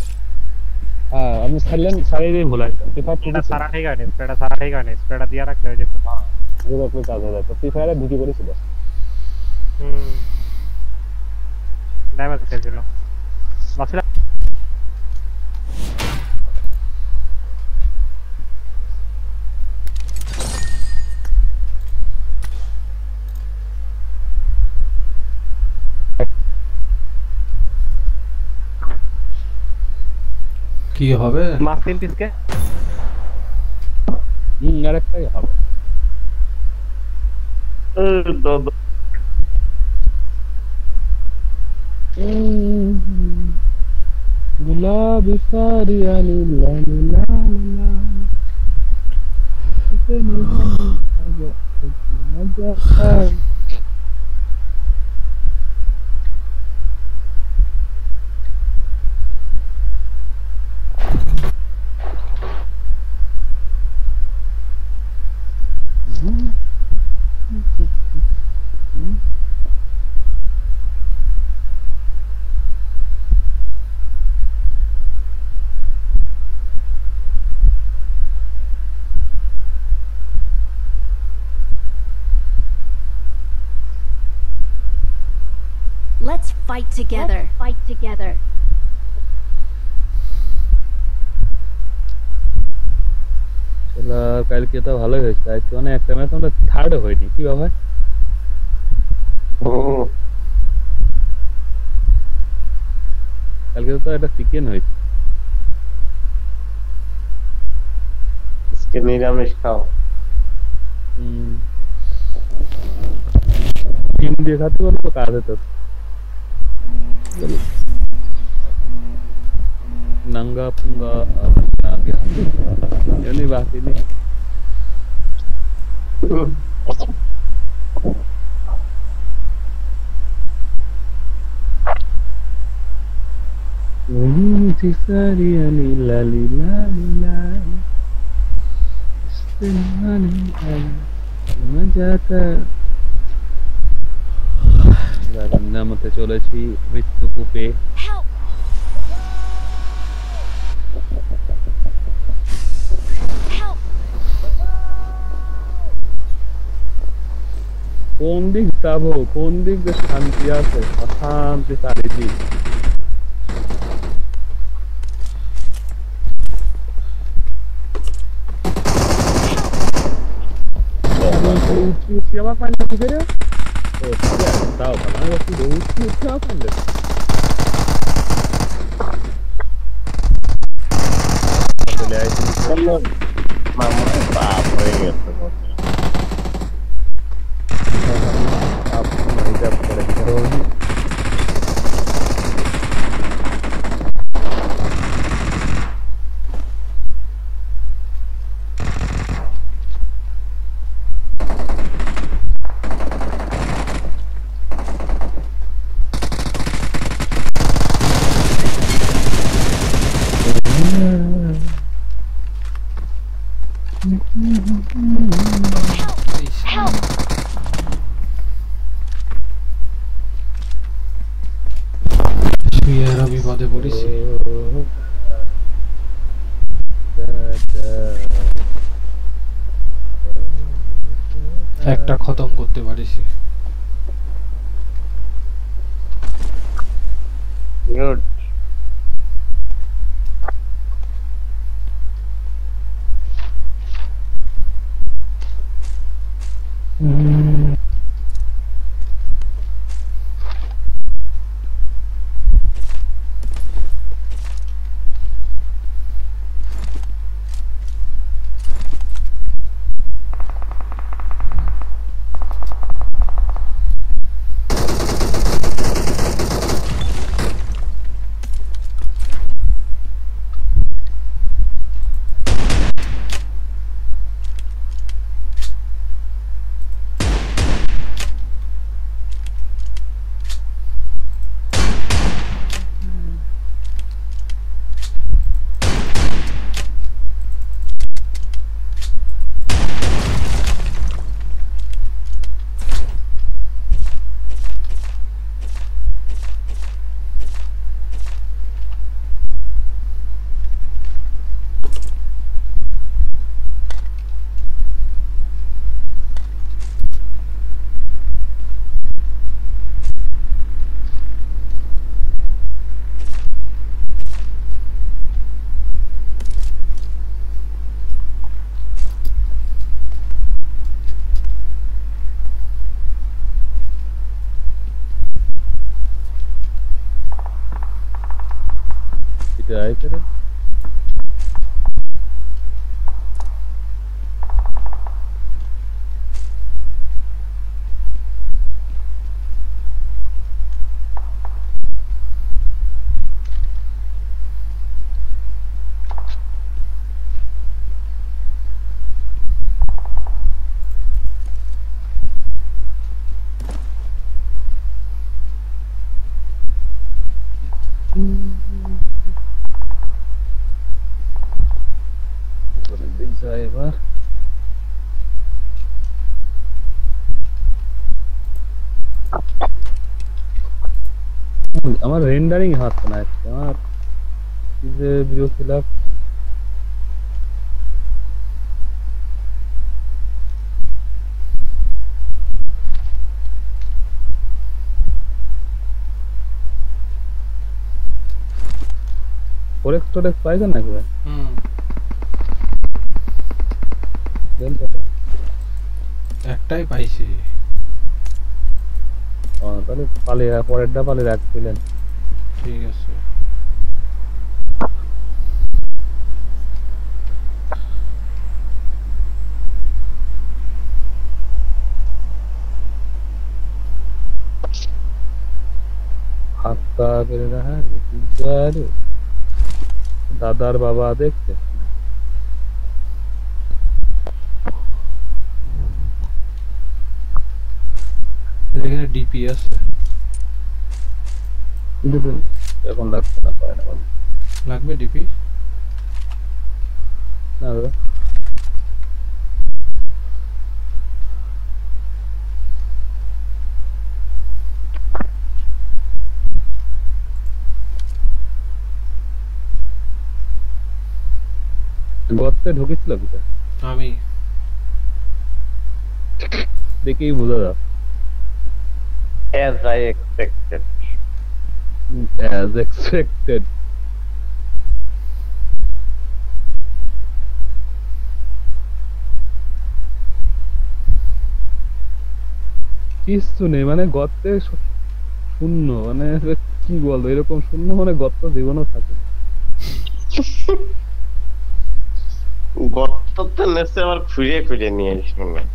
F: হ্যাঁ আপনি খেললেন সারিয়ে দিয়ে ভুল একটা ফিফা
B: এটা সারা ঠিক আছে স্প্রেডা সারা ঠিক আছে স্প্রেডা দিয়া রাখতে হয়ে যেত
F: পুরো আপনি কাজ হয়ে যেত ফ্রি ফায়ারে ঢুকে পড়েছিল
B: ড্যামেজ খেয়েছিল বাসিলা
A: কি হবে
B: মাস 3 পিসকে
F: আরেকটাই হবে
I: দাদা
F: गुलाबी सारिया नीला नीला नीला इतनी मजा है
D: Let's fight together. Let's fight together.
F: চলা কালকে তো ভালোই হয়েছে আজকে মানে একটা ম্যাচ আমরা থার্ড হইনি কি বাবা কালকে তো একটা চিকেন হয়েছে
I: আজকে নিরামিষ খাও
F: টিম দিয়ে খাতে বলবো কাজ হতো नंगा पुंगा आ गया यानी बाकी नहीं मुझे सारी नीला नीला नीला मजा का নামতে চলেছি মৃত্যু কূপে
D: Help! Help!
F: কোন দিক যাবো কোন দিক দিয়ে শান্তি আছে অশান্তি চারিদিক উঠছি আমার পাইলে কি করে ও তাও ভালো আমি বলছি উঠছি আমার পাইলে চলে আইছি
I: মামা বাপ হয়ে গেছে
F: আপনার হিসাব করে কারণ
A: শুয়ে বিপদে পড়েছি একটা খতম করতে পারিছি
I: গুড
F: আইছে রে এবার আমার রেন্ডারিং হচ্ছে না আমার কি যে বিরক্তি লাগ ফরেক্স টোরেক্স পাইছেন নাকি ভাই
A: একটাই পাইছি
F: তাহলে পালিয়ে পরেরটা পালিয়ে রাখছিলেন
A: ঠিক আছে
F: হাতটা করে না হ্যাঁ দাদার বাবা দেখছে
A: এখানে ডিপি আছে
F: এখন লাগছে না পায় না
A: লাগবে ডিপি
F: না দাদা গর্তে ঢুকেছিল কিটা
A: আমি
F: দেখেই বোঝা যায়
I: as I expected
F: as expected কিচ্ছু নেই মানে গর্তে শূন্য মানে কি বলবো এরকম শূন্য মানে গর্ত জীবনও থাকে না।
I: গর্ততে নেছে আবার খুঁড়ে খুঁড়ে নিয়ে শুনলাম।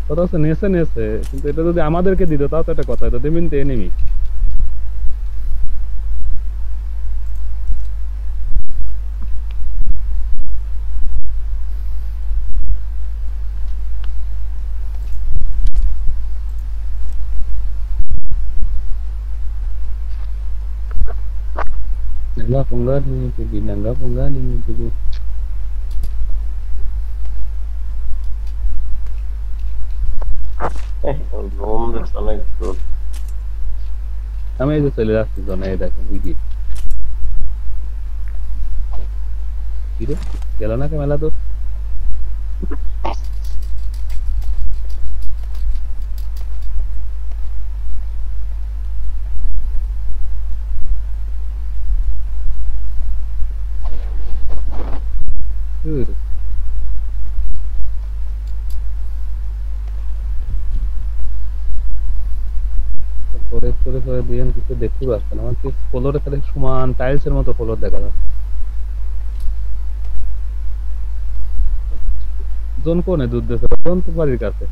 F: কথা হচ্ছে নেছে নেছে কিন্তু এটা যদি আমাদেরকে দিত তাও তো একটা কথা হতো দেমিন তো enemy. Nangga punggah nih jadi nangga punggah nih jadi
I: room দেখছে অনেক দূর।
F: আমি এই যে চলে যাচ্ছি জনে এই দেখেন উইডি গেল না কে মেলা তো করে দিয়ে কিছু দেখতে পাচ্ছি না আমার কি ফ্লোরে খালি সমান টাইলসের মতো ফ্লোর দেখা যাচ্ছে জোন কোনে দুধ দিয়েছে জোন তো বাড়ির কাছে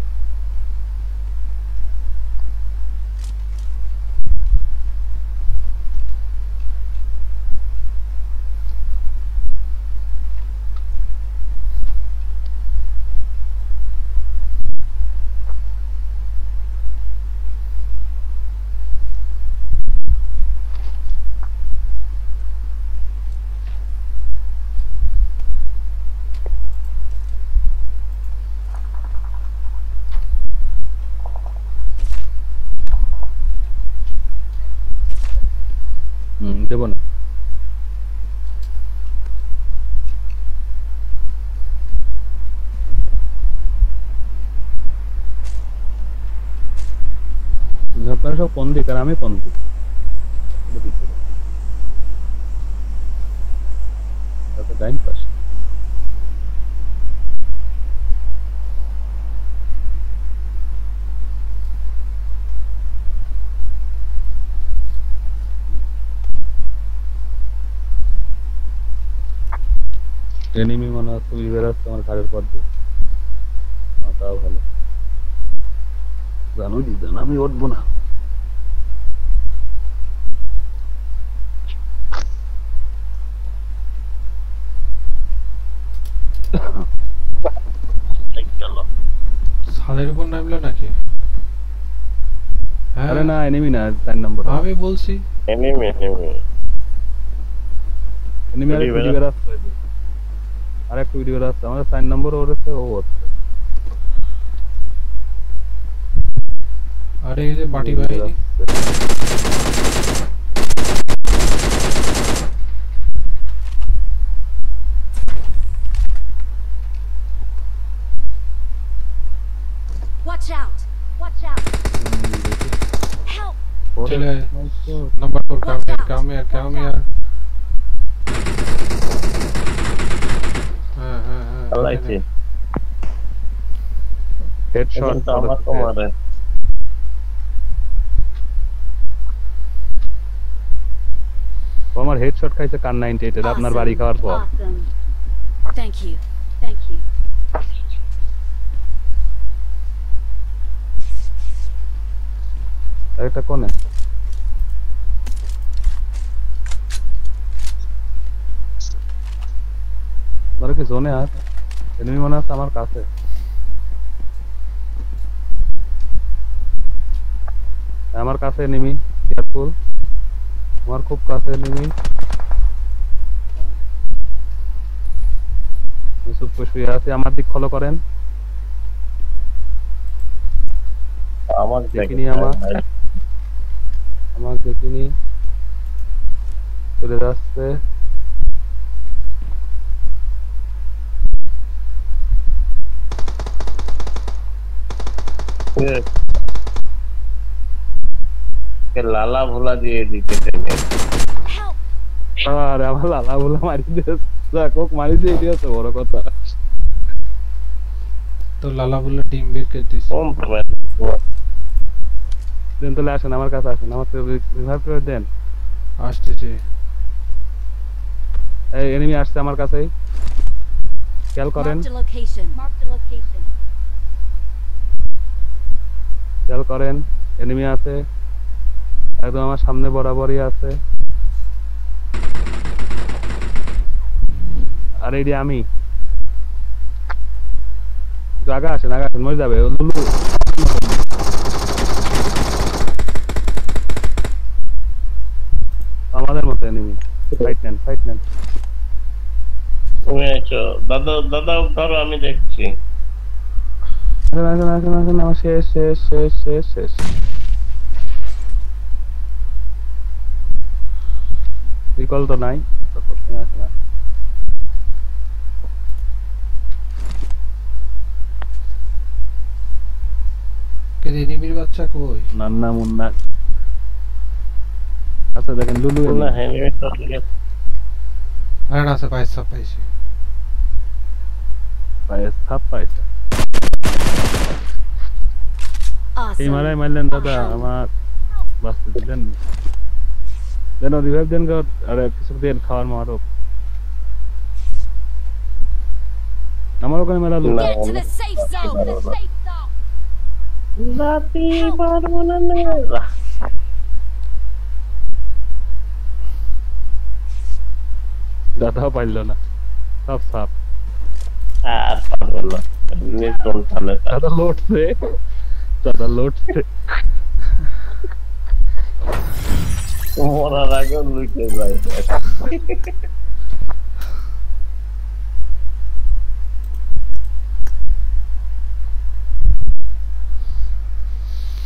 F: দেবো না আপনারা সব কোন দিক আর আমি কোন দিক ডাইন পাশে এনিমি মনে হচ্ছে তুই বেরোচ্ছে আমার ঘরের পর দিয়ে তাও ভালো জানো দিদান আমি উঠবো না
A: ছাদের উপর নামলো নাকি?
F: আরে না এনিমি না 4 নম্বর
A: আমি বলছি
I: এনিমি এনিমি
F: এনিমি আর ভিডিও রাস্তা আর একটা ভিডিও রাস্তা আমাদের 4 নম্বর ওরছে ও হচ্ছে
A: আরে এই যে পার্টি বাহিনী
D: Watch out! Watch out! Help!
A: चले नंबर 4 come here
I: আলাইছি
E: হেডশট
I: আমার তো মারে
F: আমার হেডশট খাইছে কার 98 এর আপনার বাড়ি খাওয়ার পর
D: Awesome. Thank you. Thank you.
F: একটা কোনে ধরে কি জোনে আছে এনিমি মনে আছে আমার কাছে আমার কাছে এনিমি কেয়ারফুল আমার খুব কাছে এনিমি চুপ করে শুয়ে আছে আমার দিক ফলো করেন
I: আমার
F: দেখিনি আমার দেখিনি চলে যাচ্ছে
I: লালা ভোলা দিয়ে দিতে
F: আরে আমার লালা ভোলা মারি দিয়েছে কোক মারি দিয়ে দিয়েছে বড় কথা
A: তো লালা বলে ডিম বের করে দিস
I: কম তো ভাই
E: দেন তাহলে আসেন আমার কাছে আসেন আমার তো রিভাইভ করে দেন
A: আসতেছে
E: এই এনিমি আসছে আমার কাছেই খেয়াল করেন
D: Marked a location. Marked a location.
E: খেয়াল করেন এনিমি আছে একদম আমার সামনে বরাবরই আছে আর এই যে আমি আগা আসেন মরে যাবে ও লুলু আমাদের মতো এনিমি ফাইট নেন
I: তুমি আছো দাদা ধরো আমি দেখছি
E: আসেন আমার শেষ রিকল তো নাই তো প্রশ্ন আসে না
A: কে এনিমির বাচ্চা কই
E: নান্না মুন্না আচ্ছা দেখেন লুলু
I: না হেলমেট তো দিলে
A: আর আছে পাইছি
E: পাইছে এই
D: Awesome.
E: মারলেন দাদা আমার বাঁচতে দিলেন দেন রিভাইভ দেন গো আর কিছু দেন খাওয়ার মারো আমার ওখানে মেলা লুট
D: Get to the safe zone. The safe zone.
I: জাতি পারবো না
E: দাদাও পাইল না সব সাপ
I: আর পারবো না নিতন টানে
E: দাদা লড়ছে
I: মরার আগে লুকে যায়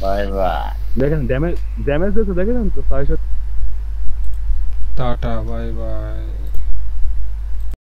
I: বাই
E: দেখেন ড্যামেজ দিয়েছে দেখেন তো 600
A: টাটা বাই বাই